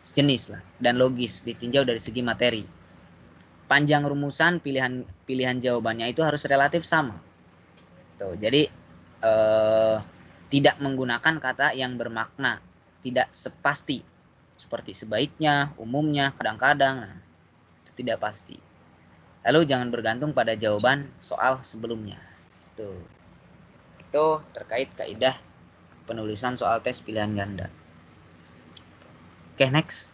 sejenis lah dan logis ditinjau dari segi materi. Panjang rumusan pilihan jawabannya itu harus relatif sama. Tuh, jadi tidak menggunakan kata yang bermakna tidak sepasti seperti sebaiknya, umumnya, kadang-kadang. Nah, itu tidak pasti. Lalu jangan bergantung pada jawaban soal sebelumnya. Tuh. Itu terkait kaidah penulisan soal tes pilihan ganda. Oke, next.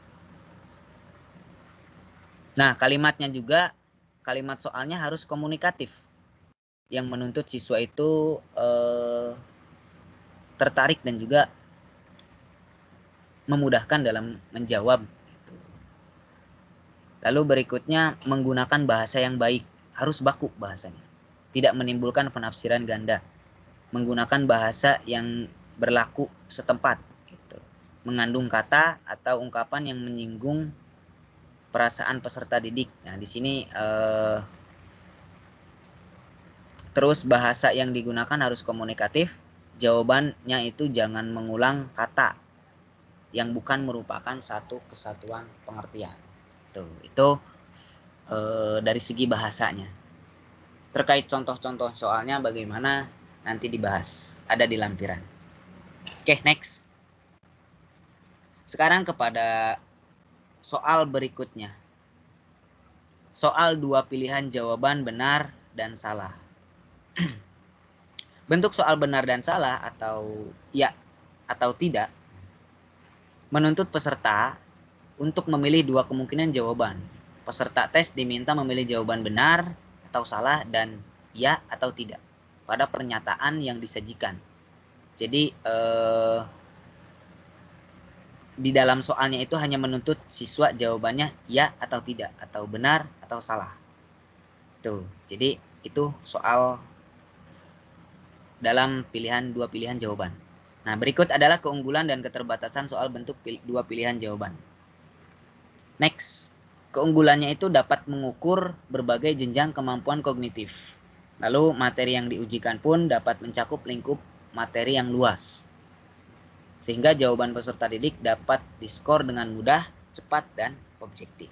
Nah, kalimatnya juga, kalimat soalnya harus komunikatif. Yang menuntut siswa itu tertarik dan juga memudahkan dalam menjawab. Lalu berikutnya, menggunakan bahasa yang baik. Harus baku bahasanya. Tidak menimbulkan penafsiran ganda. Menggunakan bahasa yang berlaku setempat. Mengandung kata atau ungkapan yang menyinggung perasaan peserta didik. Nah, di sini terus bahasa yang digunakan harus komunikatif. Jawabannya itu jangan mengulang kata yang bukan merupakan satu kesatuan pengertian. Tuh, itu dari segi bahasanya. Terkait contoh-contoh soalnya bagaimana nanti dibahas, ada di lampiran. Oke, next. Sekarang kepada soal berikutnya. Soal dua pilihan jawaban benar dan salah. Bentuk soal benar dan salah atau ya atau tidak menuntut peserta untuk memilih dua kemungkinan jawaban. Peserta tes diminta memilih jawaban benar atau salah dan ya atau tidak pada pernyataan yang disajikan. Jadi di dalam soalnya itu hanya menuntut siswa jawabannya ya atau tidak, atau benar atau salah. Tuh, jadi itu soal dalam dua pilihan jawaban. Nah, berikut adalah keunggulan dan keterbatasan soal bentuk dua pilihan jawaban. Next, keunggulannya itu dapat mengukur berbagai jenjang kemampuan kognitif. Lalu materi yang diujikan pun dapat mencakup lingkup materi yang luas. Sehingga jawaban peserta didik dapat diskor dengan mudah, cepat, dan objektif.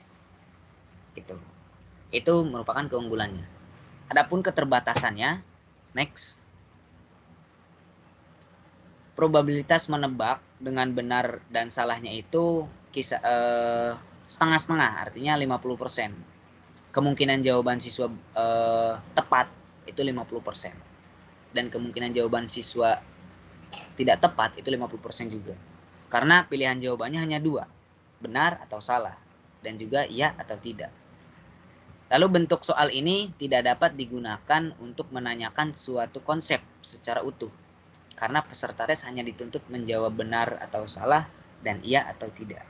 Itu merupakan keunggulannya. Adapun keterbatasannya, next. Probabilitas menebak dengan benar dan salahnya itu setengah-setengah, artinya 50%. Kemungkinan jawaban siswa tepat itu 50%. Dan kemungkinan jawaban siswa tidak tepat itu 50% juga. Karena pilihan jawabannya hanya dua, benar atau salah, dan juga iya atau tidak. Lalu bentuk soal ini tidak dapat digunakan untuk menanyakan suatu konsep secara utuh. Karena peserta tes hanya dituntut menjawab benar atau salah dan iya atau tidak.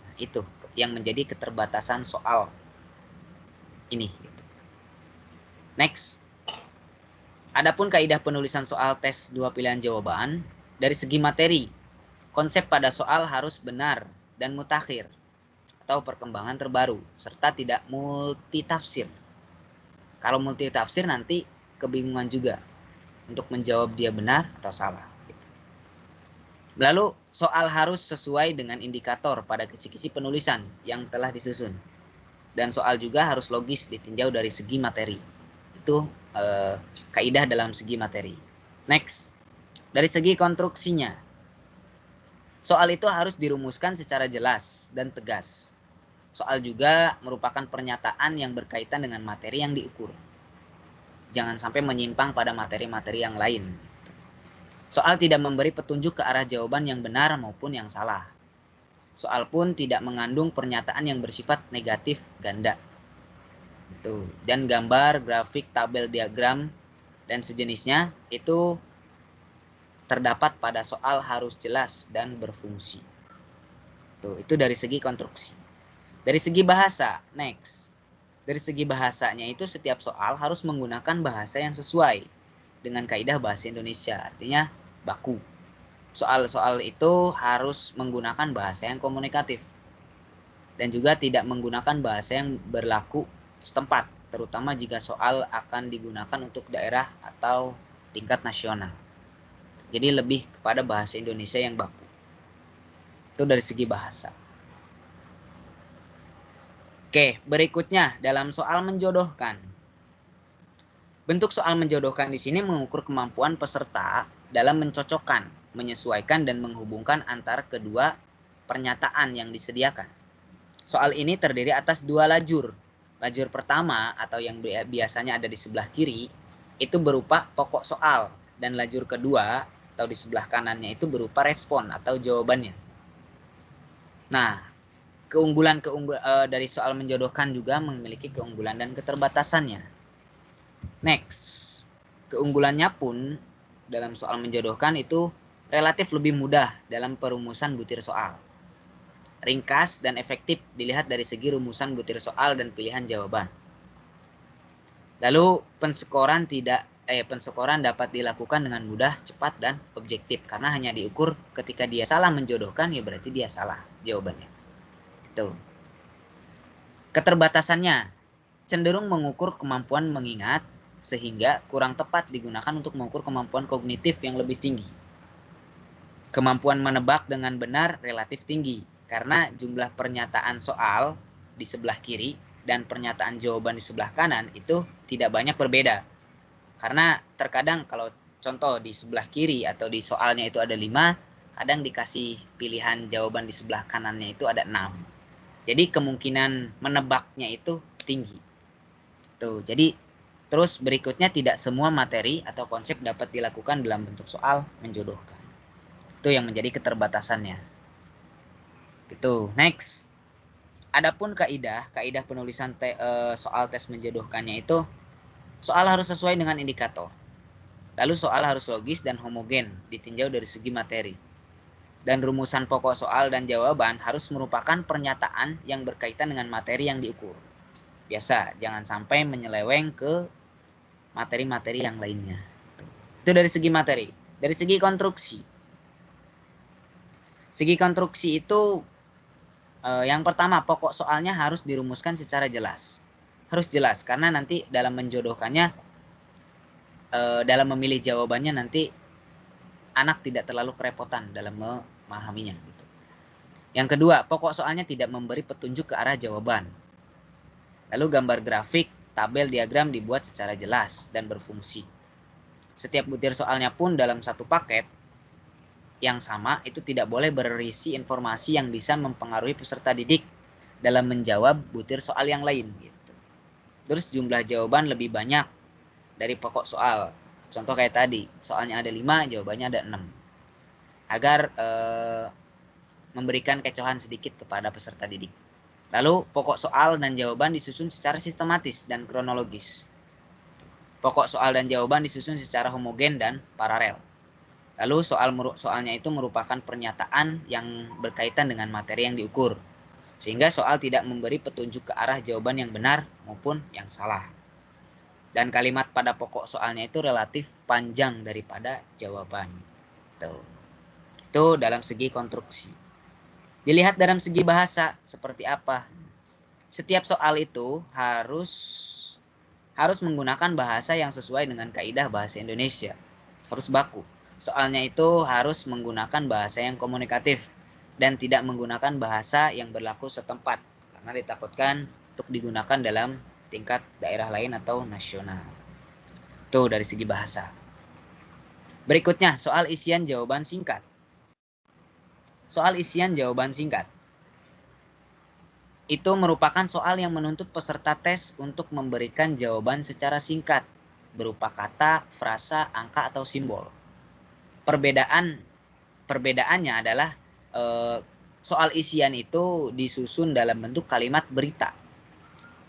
Nah, itu yang menjadi keterbatasan soal ini. Next. Adapun kaidah penulisan soal tes dua pilihan jawaban, dari segi materi, konsep pada soal harus benar dan mutakhir atau perkembangan terbaru, serta tidak multitafsir. Kalau multitafsir nanti kebingungan juga untuk menjawab dia benar atau salah. Lalu soal harus sesuai dengan indikator pada kisi-kisi penulisan yang telah disusun. Dan soal juga harus logis ditinjau dari segi materi. Itu kaidah dalam segi materi. Next, dari segi konstruksinya, soal itu harus dirumuskan secara jelas dan tegas. Soal juga merupakan pernyataan yang berkaitan dengan materi yang diukur. Jangan sampai menyimpang pada materi-materi yang lain. Soal tidak memberi petunjuk ke arah jawaban yang benar maupun yang salah. Soal pun tidak mengandung pernyataan yang bersifat negatif ganda. Dan gambar, grafik, tabel, diagram, dan sejenisnya itu terdapat pada soal harus jelas dan berfungsi. Itu dari segi konstruksi. Dari segi bahasa, next. Dari segi bahasanya itu setiap soal harus menggunakan bahasa yang sesuai dengan kaidah bahasa Indonesia, artinya baku. Soal-soal itu harus menggunakan bahasa yang komunikatif dan juga tidak menggunakan bahasa yang berlaku setempat, terutama jika soal akan digunakan untuk daerah atau tingkat nasional. Jadi lebih kepada bahasa Indonesia yang baku. Itu dari segi bahasa. Oke, berikutnya dalam soal menjodohkan. Bentuk soal menjodohkan di sini mengukur kemampuan peserta dalam mencocokkan, menyesuaikan, dan menghubungkan antara kedua pernyataan yang disediakan. Soal ini terdiri atas dua lajur. Lajur pertama atau yang biasanya ada di sebelah kiri itu berupa pokok soal, dan lajur kedua atau di sebelah kanannya itu berupa respon atau jawabannya. Nah, keunggulan dari soal menjodohkan juga memiliki keunggulan dan keterbatasannya. Next, keunggulannya pun dalam soal menjodohkan itu relatif lebih mudah dalam perumusan butir soal. Ringkas dan efektif dilihat dari segi rumusan butir soal dan pilihan jawaban. Lalu penskoran dapat dilakukan dengan mudah, cepat, dan objektif karena hanya diukur ketika dia salah menjodohkan, ya berarti dia salah jawabannya. Itu. Keterbatasannya cenderung mengukur kemampuan mengingat sehingga kurang tepat digunakan untuk mengukur kemampuan kognitif yang lebih tinggi. Kemampuan menebak dengan benar relatif tinggi karena jumlah pernyataan soal di sebelah kiri dan pernyataan jawaban di sebelah kanan itu tidak banyak berbeda. Karena terkadang kalau contoh di sebelah kiri atau di soalnya itu ada 5, kadang dikasih pilihan jawaban di sebelah kanannya itu ada 6. Jadi kemungkinan menebaknya itu tinggi. Tuh, jadi terus berikutnya tidak semua materi atau konsep dapat dilakukan dalam bentuk soal menjodohkan. Itu yang menjadi keterbatasannya. Gitu. Next. Adapun kaidah penulisan soal tes menjodohkannya itu soal harus sesuai dengan indikator. Lalu soal harus logis dan homogen ditinjau dari segi materi. Dan rumusan pokok soal dan jawaban harus merupakan pernyataan yang berkaitan dengan materi yang diukur. Biasa, jangan sampai menyeleweng ke materi-materi yang lainnya. Itu dari segi materi. Dari segi konstruksi. Segi konstruksi itu yang pertama, pokok soalnya harus dirumuskan secara jelas. Harus jelas, karena nanti dalam menjodohkannya, dalam memilih jawabannya nanti anak tidak terlalu kerepotan dalam memahaminya. Gitu. Yang kedua, pokok soalnya tidak memberi petunjuk ke arah jawaban. Lalu gambar grafik, tabel, diagram dibuat secara jelas dan berfungsi. Setiap butir soalnya pun dalam satu paket yang sama itu tidak boleh berisi informasi yang bisa mempengaruhi peserta didik dalam menjawab butir soal yang lain. Gitu. Terus jumlah jawaban lebih banyak dari pokok soal. Contoh kayak tadi, soalnya ada 5, jawabannya ada 6. Agar memberikan kecohan sedikit kepada peserta didik. Lalu pokok soal dan jawaban disusun secara sistematis dan kronologis. Pokok soal dan jawaban disusun secara homogen dan paralel. Lalu soalnya itu merupakan pernyataan yang berkaitan dengan materi yang diukur. Sehingga soal tidak memberi petunjuk ke arah jawaban yang benar maupun yang salah. Dan kalimat pada pokok soalnya itu relatif panjang daripada jawaban. Itu dalam segi konstruksi. Dilihat dalam segi bahasa seperti apa. Setiap soal itu harus menggunakan bahasa yang sesuai dengan kaidah bahasa Indonesia. Harus baku. Soalnya itu harus menggunakan bahasa yang komunikatif dan tidak menggunakan bahasa yang berlaku setempat karena ditakutkan untuk digunakan dalam tingkat daerah lain atau nasional. Itu dari segi bahasa. Berikutnya, soal isian jawaban singkat. Soal isian jawaban singkat. Itu merupakan soal yang menuntut peserta tes untuk memberikan jawaban secara singkat, berupa kata, frasa, angka, atau simbol. Perbedaannya adalah soal isian itu disusun dalam bentuk kalimat berita.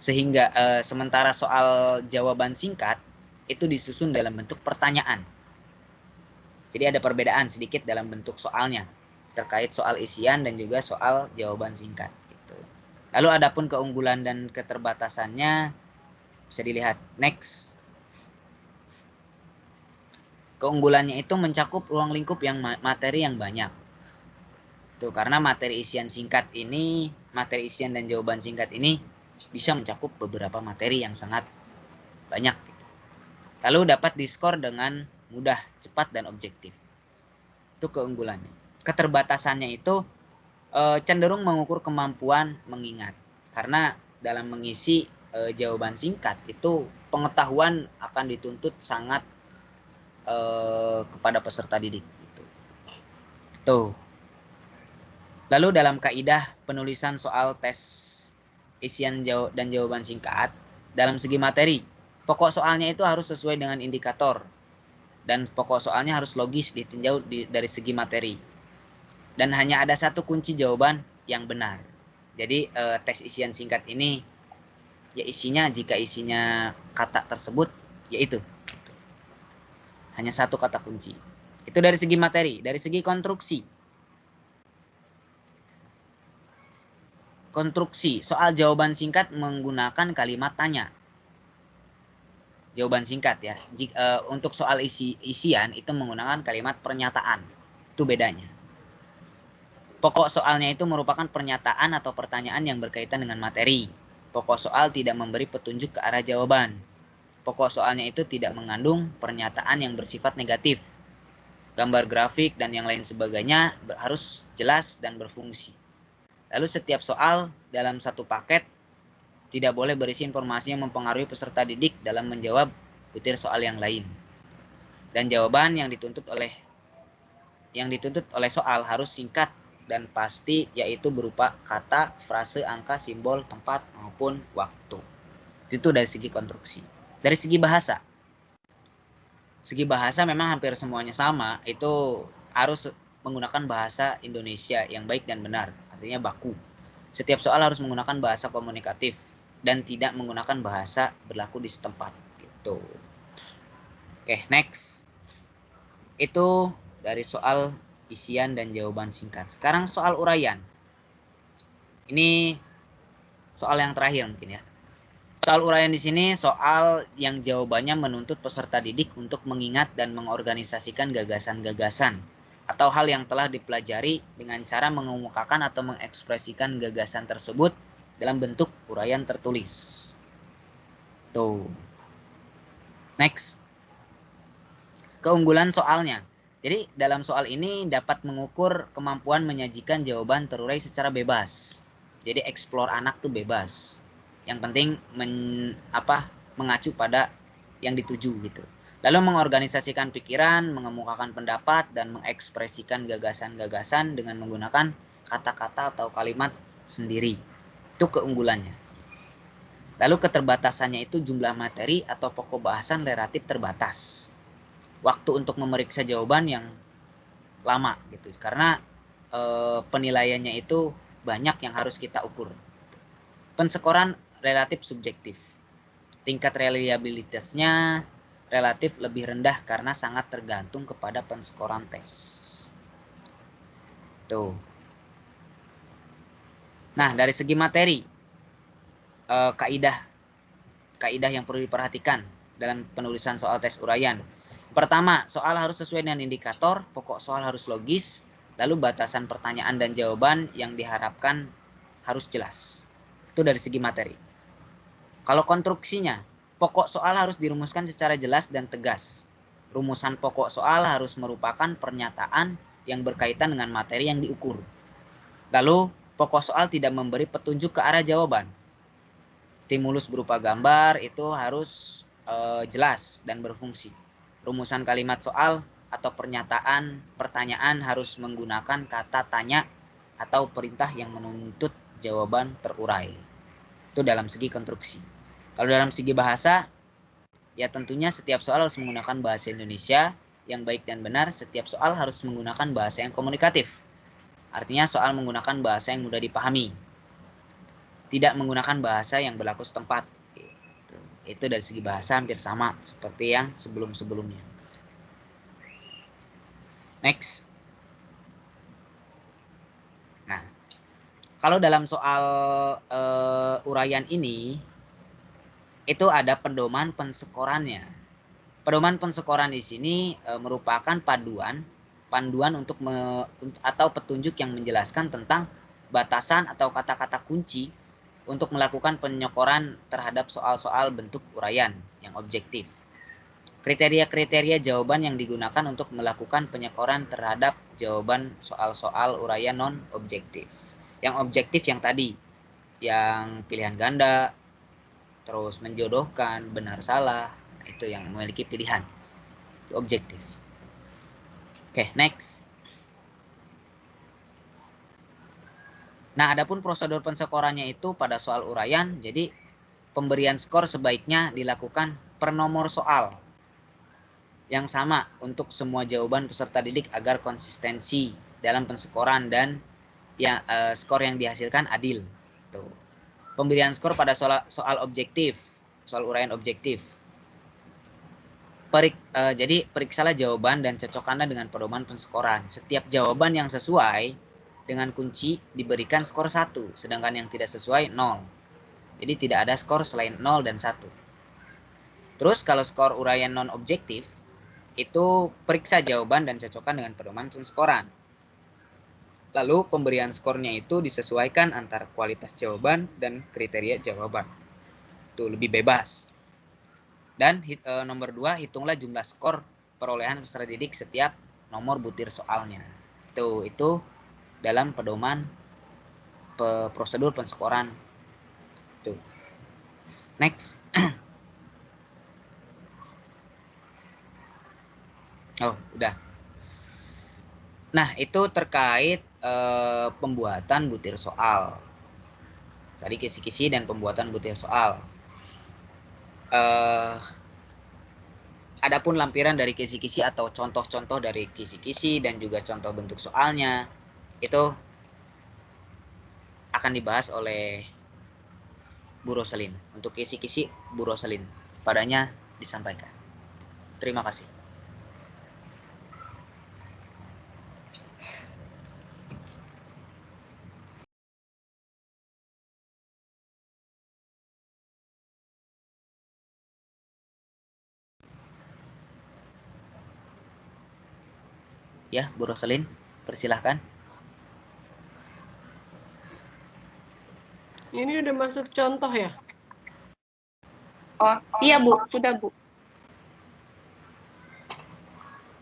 Sehingga sementara soal jawaban singkat itu disusun dalam bentuk pertanyaan. Jadi ada perbedaan sedikit dalam bentuk soalnya terkait soal isian dan juga soal jawaban singkat. Gitu. Lalu adapun keunggulan dan keterbatasannya bisa dilihat next. Keunggulannya itu mencakup ruang lingkup yang materi yang banyak. Tuh, karena materi isian dan jawaban singkat ini bisa mencakup beberapa materi yang sangat banyak. Lalu dapat diskor dengan mudah, cepat, dan objektif. Itu keunggulannya. Keterbatasannya itu cenderung mengukur kemampuan mengingat. Karena dalam mengisi jawaban singkat itu pengetahuan akan dituntut sangat kepada peserta didik. Tuh. Lalu dalam kaidah penulisan soal tes isian dan jawaban singkat, dalam segi materi, pokok soalnya itu harus sesuai dengan indikator. Dan pokok soalnya harus logis ditinjau dari segi materi. Dan hanya ada satu kunci jawaban yang benar. Jadi tes isian singkat ini, ya jika isinya kata tersebut, yaitu. Hanya satu kata kunci. Itu dari segi materi. Dari segi konstruksi, soal jawaban singkat menggunakan kalimat tanya. Jawaban singkat ya. Untuk soal isian itu menggunakan kalimat pernyataan. Itu bedanya. Pokok soalnya itu merupakan pernyataan atau pertanyaan yang berkaitan dengan materi. Pokok soal tidak memberi petunjuk ke arah jawaban. Pokok soalnya itu tidak mengandung pernyataan yang bersifat negatif. Gambar grafik dan yang lain sebagainya harus jelas dan berfungsi. Lalu setiap soal dalam satu paket tidak boleh berisi informasi yang mempengaruhi peserta didik dalam menjawab butir soal yang lain. Dan jawaban yang dituntut oleh soal harus singkat dan pasti, yaitu berupa kata, frase, angka, simbol, tempat, maupun waktu. Itu dari segi konstruksi. Dari segi bahasa. Segi bahasa memang hampir semuanya sama, itu harus menggunakan bahasa Indonesia yang baik dan benar, artinya baku. Setiap soal harus menggunakan bahasa komunikatif dan tidak menggunakan bahasa berlaku di setempat. Gitu. Oke, next. Itu dari soal isian dan jawaban singkat. Sekarang soal uraian. Ini soal yang terakhir mungkin ya. Soal uraian di sini soal yang jawabannya menuntut peserta didik untuk mengingat dan mengorganisasikan gagasan-gagasan atau hal yang telah dipelajari dengan cara mengemukakan atau mengekspresikan gagasan tersebut dalam bentuk uraian tertulis. Tuh. Next. Keunggulan soalnya. Jadi dalam soal ini dapat mengukur kemampuan menyajikan jawaban terurai secara bebas. Jadi explore anak tuh bebas. Yang penting mengacu pada yang dituju gitu. Lalu mengorganisasikan pikiran, mengemukakan pendapat, dan mengekspresikan gagasan-gagasan dengan menggunakan kata-kata atau kalimat sendiri. Itu keunggulannya. Lalu keterbatasannya itu jumlah materi atau pokok bahasan relatif terbatas. Waktu untuk memeriksa jawaban yang lama gitu, karena penilaiannya itu banyak yang harus kita ukur. Penskoran relatif subjektif. Tingkat reliabilitasnya relatif lebih rendah karena sangat tergantung kepada penskoran tes. Tuh. Nah, dari segi materi, kaidah yang perlu diperhatikan dalam penulisan soal tes uraian. Pertama, soal harus sesuai dengan indikator, pokok soal harus logis, lalu batasan pertanyaan dan jawaban yang diharapkan harus jelas. Itu dari segi materi. Kalau konstruksinya, pokok soal harus dirumuskan secara jelas dan tegas. Rumusan pokok soal harus merupakan pernyataan yang berkaitan dengan materi yang diukur. Lalu, pokok soal tidak memberi petunjuk ke arah jawaban. Stimulus berupa gambar itu harus jelas dan berfungsi. Rumusan kalimat soal atau pertanyaan harus menggunakan kata tanya atau perintah yang menuntut jawaban terurai. Itu dalam segi konstruksi. Kalau dalam segi bahasa, ya tentunya setiap soal harus menggunakan bahasa Indonesia yang baik dan benar. Setiap soal harus menggunakan bahasa yang komunikatif. Artinya soal menggunakan bahasa yang mudah dipahami. Tidak menggunakan bahasa yang berlaku setempat. Itu dari segi bahasa hampir sama seperti yang sebelum-sebelumnya. Next. Nah, kalau dalam soal uraian ini, itu ada pedoman penskorannya. Pedoman penskoran di sini merupakan panduan untuk atau petunjuk yang menjelaskan tentang batasan atau kata-kata kunci untuk melakukan penyokoran terhadap soal-soal bentuk uraian yang objektif. Kriteria-kriteria jawaban yang digunakan untuk melakukan penyokoran terhadap jawaban soal-soal uraian non-objektif. Yang objektif yang tadi, yang pilihan ganda, terus menjodohkan, benar salah, itu yang memiliki pilihan. Itu objektif. Oke, next. Nah, adapun prosedur penskorannya itu pada soal uraian, jadi pemberian skor sebaiknya dilakukan per nomor soal yang sama untuk semua jawaban peserta didik agar konsistensi dalam penskoran dan skor yang dihasilkan adil. Tuh. Pemberian skor pada soal objektif, soal uraian objektif. Jadi periksalah jawaban dan cocokkanlah dengan pedoman penskoran. Setiap jawaban yang sesuai dengan kunci diberikan skor 1, sedangkan yang tidak sesuai 0. Jadi tidak ada skor selain 0 dan 1. Terus kalau skor uraian non-objektif, itu periksa jawaban dan cocokkan dengan pedoman penskoran. Lalu pemberian skornya itu disesuaikan antara kualitas jawaban dan kriteria jawaban. Itu lebih bebas. Dan nomor 2, hitunglah jumlah skor perolehan peserta didik setiap nomor butir soalnya. Itu dalam pedoman prosedur penskoran. Tuh. Next. Oh, udah. Nah, itu terkait pembuatan butir soal. Tadi kisi-kisi dan pembuatan butir soal. Adapun lampiran dari kisi-kisi atau contoh-contoh dari kisi-kisi dan juga contoh bentuk soalnya, itu akan dibahas oleh Bu Roselin. Untuk kisi-kisi, Bu Roselin padanya disampaikan. Terima kasih. Ya, Bu Roselin, persilahkan. Ini udah masuk contoh ya? Oh, iya Bu, sudah Bu.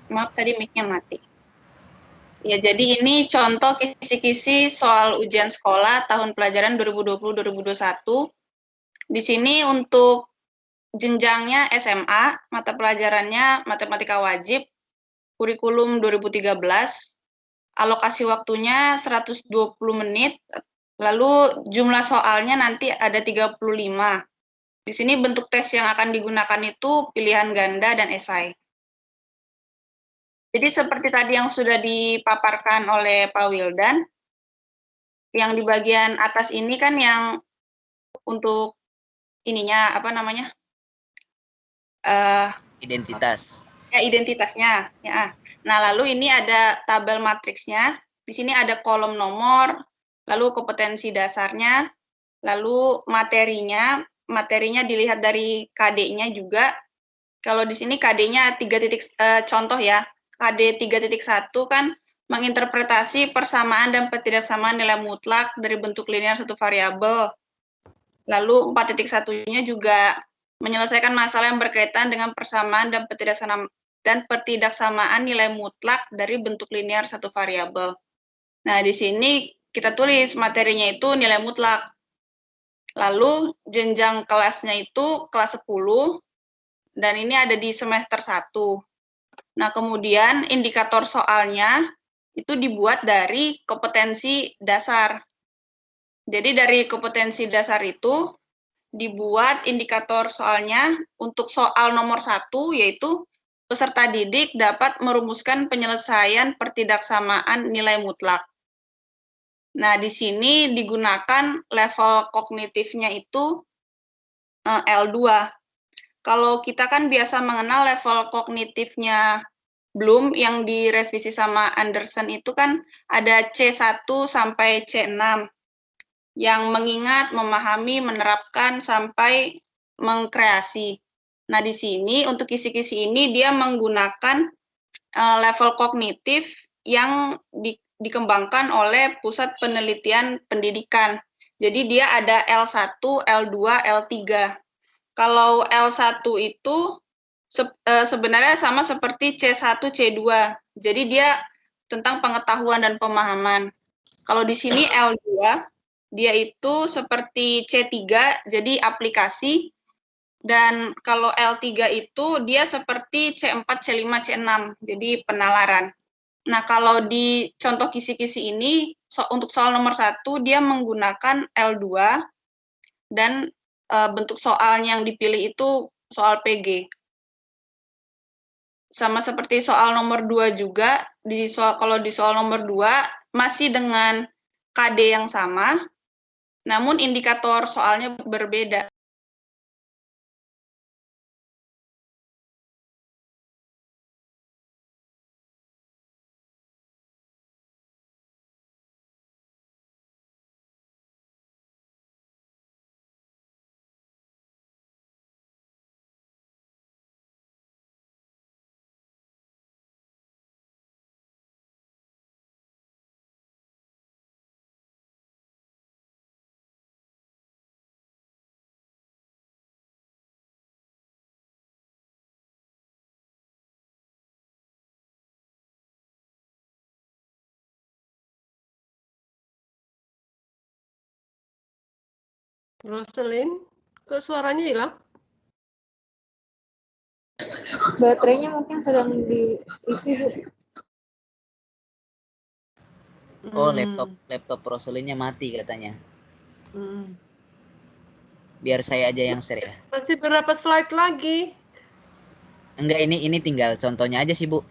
Maaf tadi mic-nya mati. Ya, jadi ini contoh kisi-kisi soal ujian sekolah tahun pelajaran 2020-2021. Di sini untuk jenjangnya SMA, mata pelajarannya matematika wajib, kurikulum 2013, alokasi waktunya 120 menit, lalu jumlah soalnya nanti ada 35. Di sini bentuk tes yang akan digunakan itu pilihan ganda dan esai. Jadi seperti tadi yang sudah dipaparkan oleh Pak Wildan, yang di bagian atas ini kan yang untuk ininya apa namanya? Identitas. Ya, identitasnya. Ya. Nah, lalu ini ada tabel matriksnya. Di sini ada kolom nomor, lalu kompetensi dasarnya, lalu materinya. Materinya dilihat dari KD-nya juga. Kalau di sini KD-nya 3 contoh ya. KD 3.1 kan menginterpretasi persamaan dan ketidaksamaan nilai mutlak dari bentuk linear satu variabel. Lalu 4.1-nya juga menyelesaikan masalah yang berkaitan dengan persamaan dan ketidaksamaan nilai mutlak dari bentuk linear satu variabel. Nah, di sini kita tulis materinya itu nilai mutlak. Lalu jenjang kelasnya itu kelas 10, dan ini ada di semester 1. Nah, kemudian indikator soalnya itu dibuat dari kompetensi dasar. Jadi dari kompetensi dasar itu dibuat indikator soalnya untuk soal nomor 1, yaitu peserta didik dapat merumuskan penyelesaian pertidaksamaan nilai mutlak. Nah, di sini digunakan level kognitifnya itu L2. Kalau kita kan biasa mengenal level kognitifnya Bloom yang direvisi sama Anderson itu kan ada C1 sampai C6 yang mengingat, memahami, menerapkan sampai mengkreasi. Nah, di sini untuk kisi-kisi ini dia menggunakan level kognitif yang dikembangkan oleh Pusat Penelitian Pendidikan. Jadi dia ada L1, L2, L3. Kalau L1 itu sebenarnya sama seperti C1, C2. Jadi dia tentang pengetahuan dan pemahaman. Kalau di sini L2, dia itu seperti C3, jadi aplikasi. Dan kalau L3 itu dia seperti C4, C5, C6, jadi penalaran. Nah, kalau di contoh kisi-kisi ini, untuk soal nomor 1, dia menggunakan L2, dan bentuk soal yang dipilih itu soal PG. Sama seperti soal nomor 2 juga, kalau di soal nomor 2 masih dengan KD yang sama, namun indikator soalnya berbeda. Roselyn, kok suaranya hilang? Baterainya mungkin sedang diisi, Bu. Oh, laptop Roselinnya mati katanya. Biar saya aja yang share ya. Masih berapa slide lagi? Enggak, ini tinggal contohnya aja sih, Bu.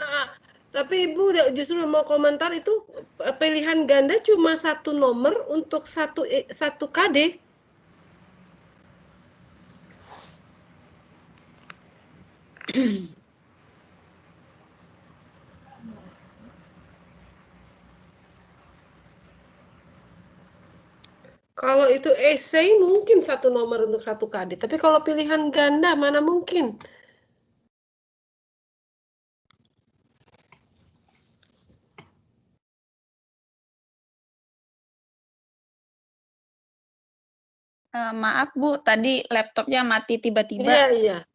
Tapi Ibu justru mau komentar itu pilihan ganda cuma satu nomor untuk satu KD. Kalau itu essay mungkin satu nomor untuk satu KD, tapi kalau pilihan ganda mana mungkin? Maaf Bu, tadi laptopnya mati tiba-tiba. Iya.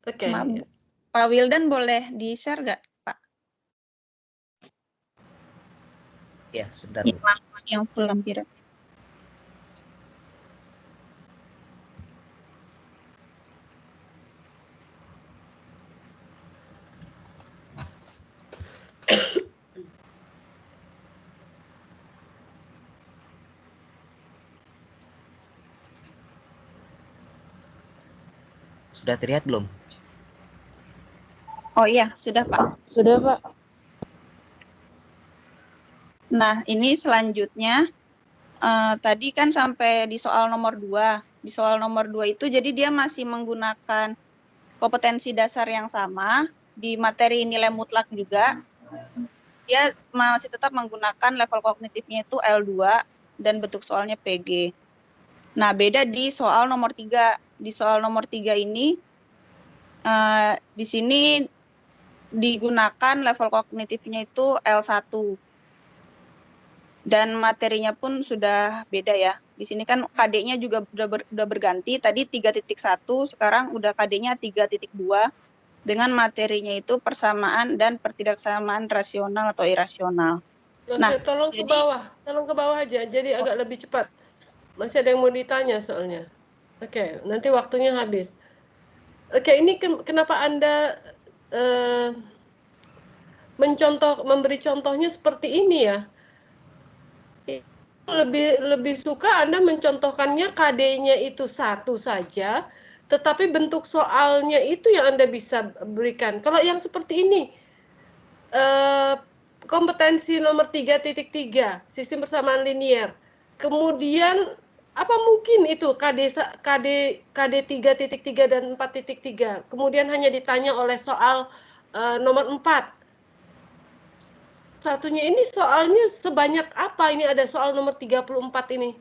Oke. Maaf, Bu. Pak Wildan boleh di-share nggak, Pak? Ya, sebentar, Bu. Yang full lampiran. Sudah terlihat belum? Oh iya, sudah Pak. Sudah, Pak. Nah, ini selanjutnya, tadi kan sampai di soal nomor 2. Di soal nomor 2 itu, jadi dia masih menggunakan kompetensi dasar yang sama, di materi nilai mutlak juga, dia masih tetap menggunakan level kognitifnya itu L2, dan bentuk soalnya PG. Nah, beda di soal nomor 3. Di soal nomor 3 ini, di sini digunakan level kognitifnya itu L1. Dan materinya pun sudah beda ya. Di sini kan KD-nya juga udah berganti. Tadi 3.1, sekarang udah KD-nya 3.2. Dengan materinya itu persamaan dan pertidaksamaan rasional atau irasional. Nah, tolong ke bawah aja, jadi agak lebih cepat. Masih ada yang mau ditanya soalnya. Oke, nanti waktunya habis. Oke, ini kenapa Anda memberi contohnya seperti ini ya? Lebih suka Anda mencontohkannya KD-nya itu satu saja, tetapi bentuk soalnya itu yang Anda bisa berikan. Kalau yang seperti ini, kompetensi nomor 3.3, sistem persamaan linier. Kemudian apa mungkin itu KD 3.3 dan 4.3. Kemudian hanya ditanya oleh soal nomor 4. Satunya ini soalnya sebanyak apa? Ini ada soal nomor 34 ini.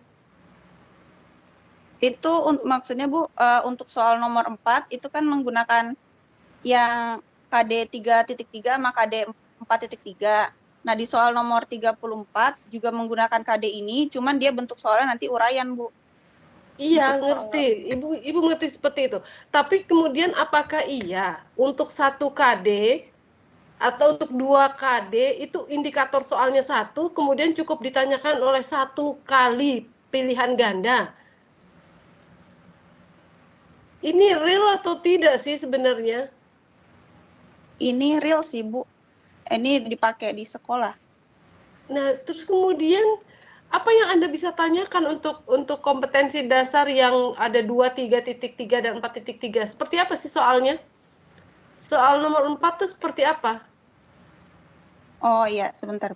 Itu maksudnya Bu, untuk soal nomor 4 itu kan menggunakan yang KD 3.3 sama KD 4.3. Nah, di soal nomor 34 juga menggunakan KD ini, cuman dia bentuk soalnya nanti uraian, Bu. Iya, ngerti. Ibu ngerti seperti itu. Tapi kemudian apakah iya untuk satu KD atau untuk 2 KD itu indikator soalnya satu, kemudian cukup ditanyakan oleh satu kali pilihan ganda? Ini real atau tidak sih sebenarnya? Ini real sih, Bu. Ini dipakai di sekolah. Nah, terus kemudian apa yang Anda bisa tanyakan untuk kompetensi dasar yang ada 2, 3.3 dan 4.3? Seperti apa sih soalnya? Soal nomor 4 itu seperti apa? Oh iya, sebentar.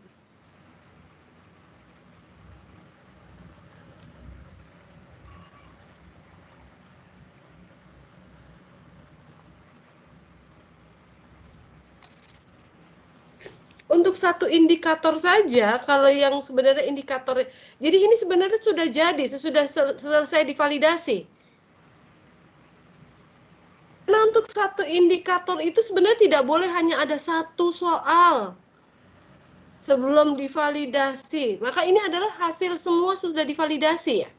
Untuk satu indikator saja, kalau yang sebenarnya indikator, jadi ini sebenarnya sudah jadi, sudah selesai divalidasi. Nah, untuk satu indikator itu sebenarnya tidak boleh hanya ada satu soal sebelum divalidasi. Maka ini adalah hasil semua sudah divalidasi ya?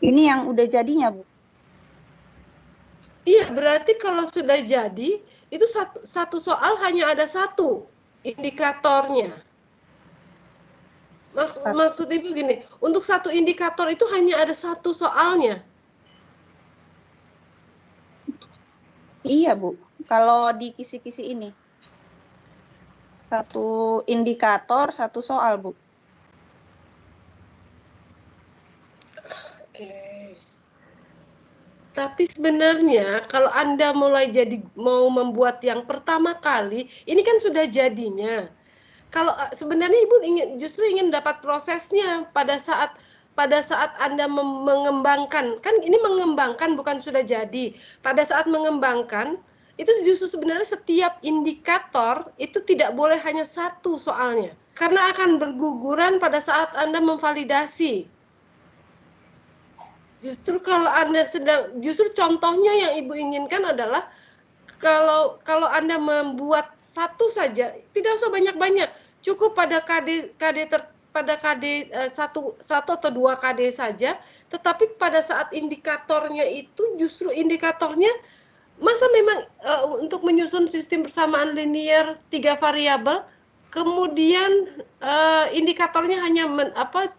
Ini yang udah jadinya, Bu. Iya, berarti kalau sudah jadi, itu satu soal hanya ada satu indikatornya. Maksud Ibu gini, untuk satu indikator itu hanya ada satu soalnya. Iya, Bu. Kalau di kisi-kisi ini. Satu indikator, satu soal, Bu. Oke. Tapi sebenarnya kalau Anda mulai mau membuat yang pertama kali, ini kan sudah jadinya. Kalau sebenarnya Ibu justru ingin dapat prosesnya pada saat Anda mengembangkan. Kan ini mengembangkan bukan sudah jadi. Pada saat mengembangkan itu justru sebenarnya setiap indikator itu tidak boleh hanya satu soalnya. Karena akan berguguran pada saat Anda memvalidasi. Justru kalau Anda justru contohnya yang Ibu inginkan adalah kalau Anda membuat satu saja, tidak usah banyak-banyak, cukup pada pada KD satu atau 2 KD saja, tetapi pada saat indikatornya itu justru indikatornya masa memang untuk menyusun sistem persamaan linear 3 variabel, kemudian indikatornya hanya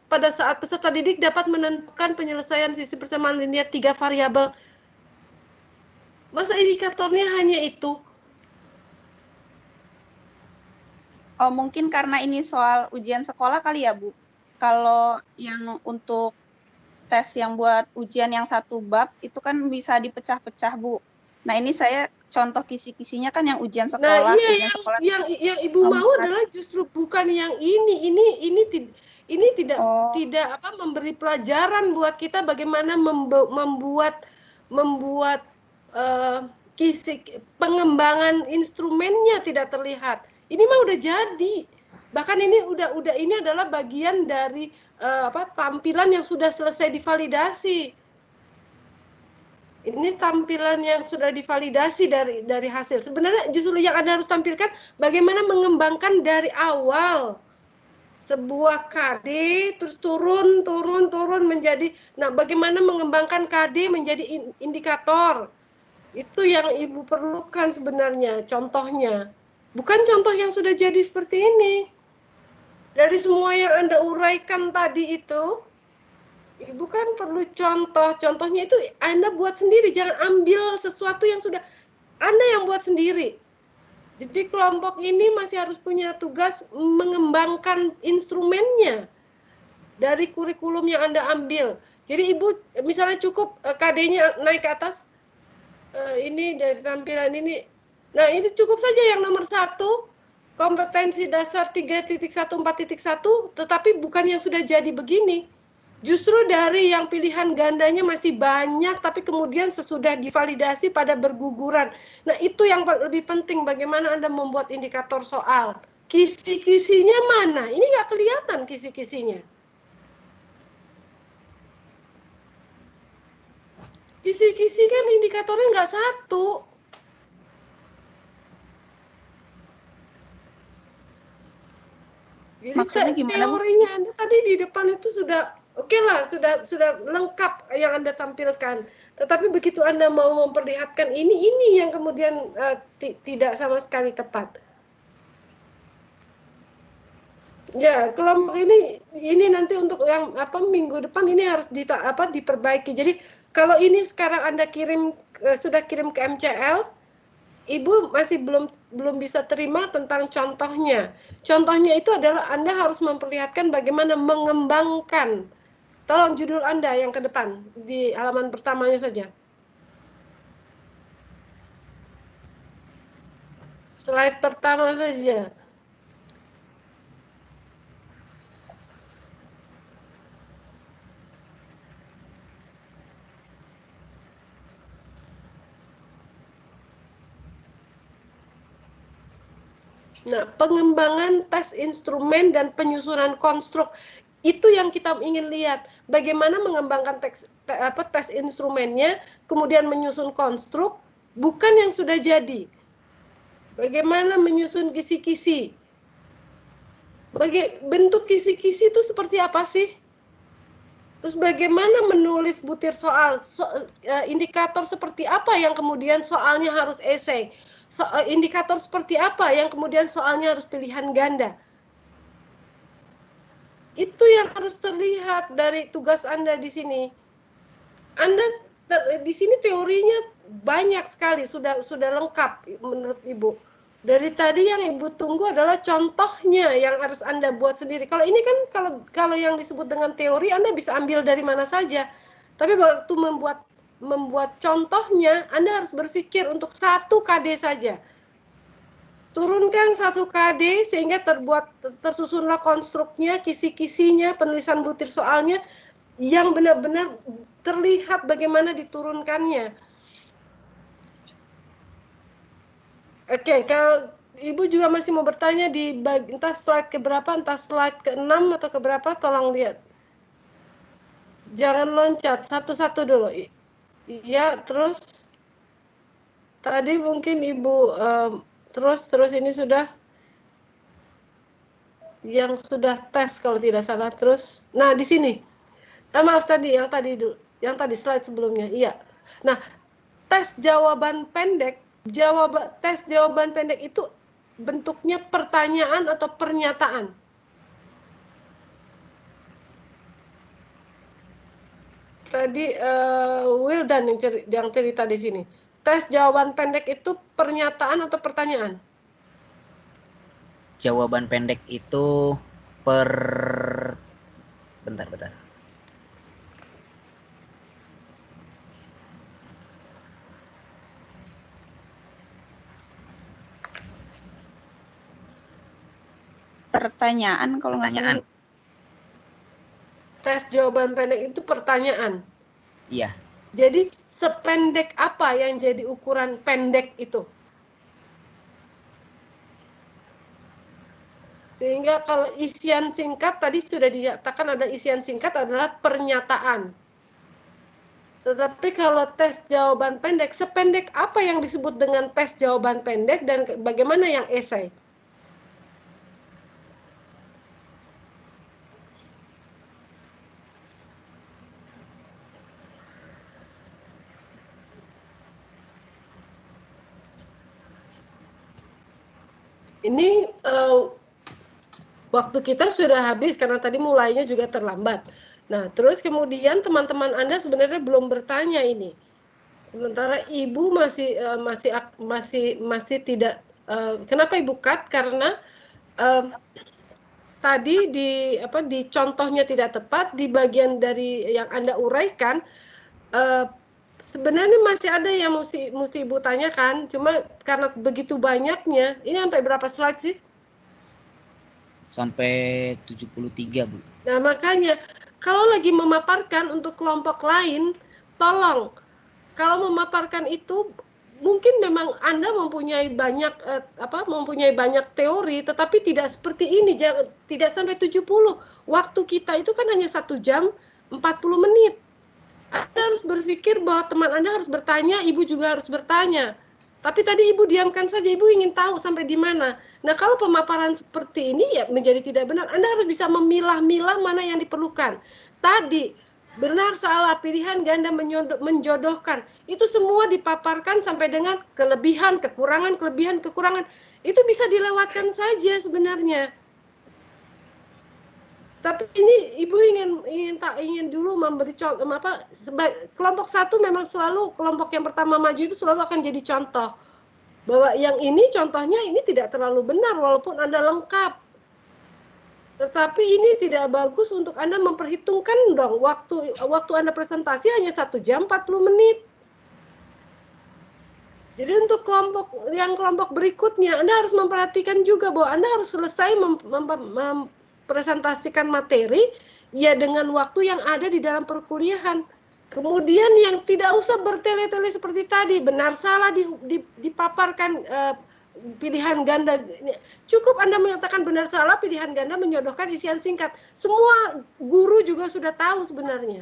pada saat peserta didik dapat menentukan penyelesaian sistem persamaan linear 3 variabel. Masa indikatornya hanya itu? Oh, mungkin karena ini soal ujian sekolah kali ya, Bu. Kalau yang untuk tes yang buat ujian yang satu bab, itu kan bisa dipecah-pecah, Bu. Nah, ini saya contoh kisi-kisinya kan yang ujian sekolah. Nah, iya, ujian sekolah yang Ibu mau adalah justru bukan yang ini. Ini tidak memberi pelajaran buat kita bagaimana membuat pengembangan instrumennya tidak terlihat. Ini mah udah jadi. Bahkan ini adalah bagian dari tampilan yang sudah selesai divalidasi. Ini tampilan yang sudah divalidasi dari hasil. Sebenarnya justru yang Anda harus tampilkan bagaimana mengembangkan dari awal sebuah KD terus turun menjadi, nah bagaimana mengembangkan KD menjadi indikator. Itu yang Ibu perlukan sebenarnya contohnya. Bukan contoh yang sudah jadi seperti ini. Dari semua yang Anda uraikan tadi itu, Ibu kan perlu contohnya itu Anda buat sendiri, jangan ambil sesuatu yang sudah Anda yang buat sendiri. Jadi kelompok ini masih harus punya tugas mengembangkan instrumennya dari kurikulum yang Anda ambil. Jadi Ibu misalnya cukup KD-nya naik ke atas, ini dari tampilan ini. Nah itu cukup saja yang nomor 1, kompetensi dasar 3.1, 4.1, tetapi bukan yang sudah jadi begini. Justru dari yang pilihan gandanya masih banyak, tapi kemudian sesudah divalidasi pada berguguran. Nah, itu yang lebih penting, bagaimana Anda membuat indikator soal. Kisi-kisinya mana? Ini nggak kelihatan kisi-kisinya. Kisi-kisi kan indikatornya nggak satu. Jadi Maksudnya gimana, Bu? teorinya Anda tadi di depan itu sudah oke lah, sudah lengkap yang Anda tampilkan. Tetapi begitu Anda mau memperlihatkan ini yang kemudian tidak sama sekali tepat. Ya, kelompok ini nanti untuk yang minggu depan ini harus diperbaiki. Jadi kalau ini sekarang Anda sudah kirim ke MCL, Ibu masih belum bisa terima tentang contohnya. Contohnya itu adalah Anda harus memperlihatkan bagaimana mengembangkan. Tolong judul Anda yang ke depan, di halaman pertamanya saja. Slide pertama saja. Nah, pengembangan tes instrumen dan penyusunan konstruk itu yang kita ingin lihat. Bagaimana mengembangkan tes instrumennya, kemudian menyusun konstruk, bukan yang sudah jadi. Bagaimana menyusun kisi-kisi. Bentuk kisi-kisi itu seperti apa sih? Terus bagaimana menulis butir soal, indikator seperti apa yang kemudian soalnya harus esai, indikator seperti apa yang kemudian soalnya harus pilihan ganda. Itu yang harus terlihat dari tugas Anda di sini. Anda di sini teorinya banyak sekali, sudah lengkap menurut Ibu. Dari tadi yang Ibu tunggu adalah contohnya yang harus Anda buat sendiri. Kalau ini kan kalau yang disebut dengan teori Anda bisa ambil dari mana saja. Tapi waktu membuat contohnya Anda harus berpikir untuk 1 KD saja. Turunkan 1 KD sehingga tersusunlah konstruknya, kisi-kisinya, penulisan butir soalnya yang benar-benar terlihat bagaimana diturunkannya. Oke, kalau Ibu juga masih mau bertanya di entah slide keberapa, entah slide ke-6 atau keberapa, tolong lihat. Jangan loncat, satu-satu dulu. Iya, terus tadi mungkin Ibu terus ini sudah yang sudah tes kalau tidak salah. Terus nah di sini maaf tadi yang tadi slide sebelumnya. Iya, nah tes jawaban pendek itu bentuknya pertanyaan atau pernyataan. Tadi Wildan yang cerita di sini. Tes jawaban pendek itu pernyataan atau pertanyaan? Jawaban pendek itu bentar. Pertanyaan kalau nggak salah. Tes jawaban pendek itu pertanyaan. Iya. Jadi sependek apa yang jadi ukuran pendek itu? Sehingga kalau isian singkat tadi sudah dinyatakan ada isian singkat adalah pernyataan. Tetapi kalau tes jawaban pendek, sependek apa yang disebut dengan tes jawaban pendek dan bagaimana yang esai? Ini waktu kita sudah habis karena tadi mulainya juga terlambat. Nah, terus kemudian teman-teman Anda sebenarnya belum bertanya ini. Sementara Ibu masih tidak. Kenapa Ibu cut? Karena tadi di contohnya tidak tepat, di bagian dari yang Anda uraikan sebenarnya masih ada yang mesti Ibu tanyakan, cuma karena begitu banyaknya, ini sampai berapa slide sih? Sampai 73, Bu. Nah, makanya kalau lagi memaparkan untuk kelompok lain, tolong kalau memaparkan itu mungkin memang Anda mempunyai banyak teori, tetapi tidak seperti ini, tidak sampai 70. Waktu kita itu kan hanya 1 jam 40 menit. Anda harus berpikir bahwa teman Anda harus bertanya, Ibu juga harus bertanya. Tapi tadi Ibu diamkan saja, Ibu ingin tahu sampai di mana. Nah, kalau pemaparan seperti ini ya menjadi tidak benar. Anda harus bisa memilah-milah mana yang diperlukan. Tadi, benar salah, pilihan ganda menjodohkan. Itu semua dipaparkan sampai dengan kelebihan, kekurangan. Itu bisa dilewatkan saja sebenarnya. Tapi ini Ibu ingin dulu memberi contoh kelompok 1 memang selalu kelompok yang pertama maju itu selalu akan jadi contoh bahwa yang ini contohnya ini tidak terlalu benar walaupun Anda lengkap. Tetapi ini tidak bagus untuk Anda memperhitungkan dong waktu Anda presentasi hanya 1 jam 40 menit. Jadi untuk kelompok berikutnya Anda harus memperhatikan juga bahwa Anda harus selesai presentasikan materi ya dengan waktu yang ada di dalam perkuliahan. Kemudian yang tidak usah bertele-tele seperti tadi, benar salah dipaparkan pilihan ganda. Cukup Anda menyatakan benar salah pilihan ganda menjodohkan isian singkat. Semua guru juga sudah tahu sebenarnya.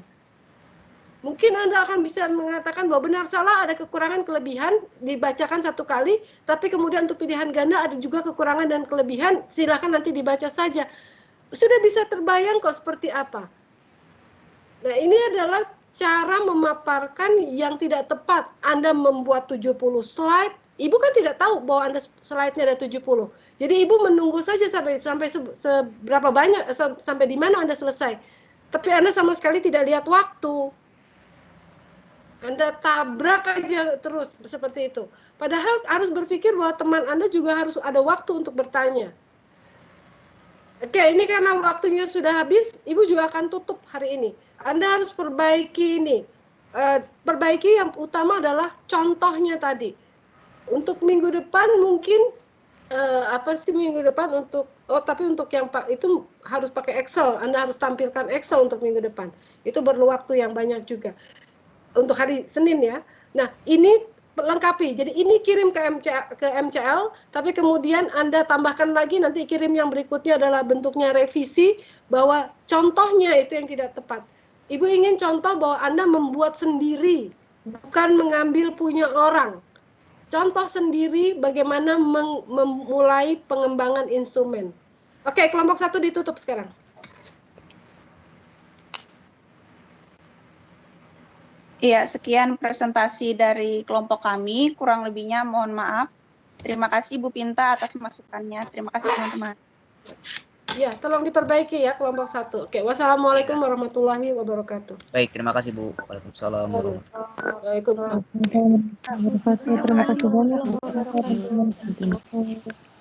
Mungkin Anda akan bisa mengatakan bahwa benar salah ada kekurangan kelebihan dibacakan 1 kali, tapi kemudian untuk pilihan ganda ada juga kekurangan dan kelebihan, silakan nanti dibaca saja. Sudah bisa terbayang kok seperti apa. Nah, ini adalah cara memaparkan yang tidak tepat. Anda membuat 70 slide, Ibu kan tidak tahu bahwa Anda slide-nya ada 70. Jadi Ibu menunggu saja sampai seberapa banyak, sampai di mana Anda selesai. Tapi Anda sama sekali tidak lihat waktu. Anda tabrak aja terus seperti itu. Padahal harus berpikir bahwa teman Anda juga harus ada waktu untuk bertanya. Oke, ini karena waktunya sudah habis, Ibu juga akan tutup hari ini. Anda harus perbaiki ini. Perbaiki yang utama adalah contohnya tadi. Untuk minggu depan mungkin minggu depan untuk tapi untuk yang itu harus pakai Excel. Anda harus tampilkan Excel untuk minggu depan. Itu perlu waktu yang banyak juga. Untuk hari Senin ya. Nah, ini lengkapi. Jadi ini kirim ke MCL, tapi kemudian Anda tambahkan lagi, nanti kirim yang berikutnya adalah bentuknya revisi bahwa contohnya itu yang tidak tepat. Ibu ingin contoh bahwa Anda membuat sendiri, bukan mengambil punya orang. Contoh sendiri bagaimana memulai pengembangan instrumen. Oke, kelompok 1 ditutup sekarang. Iya, sekian presentasi dari kelompok kami. Kurang lebihnya mohon maaf. Terima kasih Bu Pinta atas masukannya. Terima kasih teman-teman. Ya, tolong diperbaiki ya kelompok 1. Oke, wassalamualaikum warahmatullahi wabarakatuh. Baik, terima kasih Bu. Waalaikumsalam warahmatullahi wabarakatuh. Waalaikumsalam. Terima kasih banyak.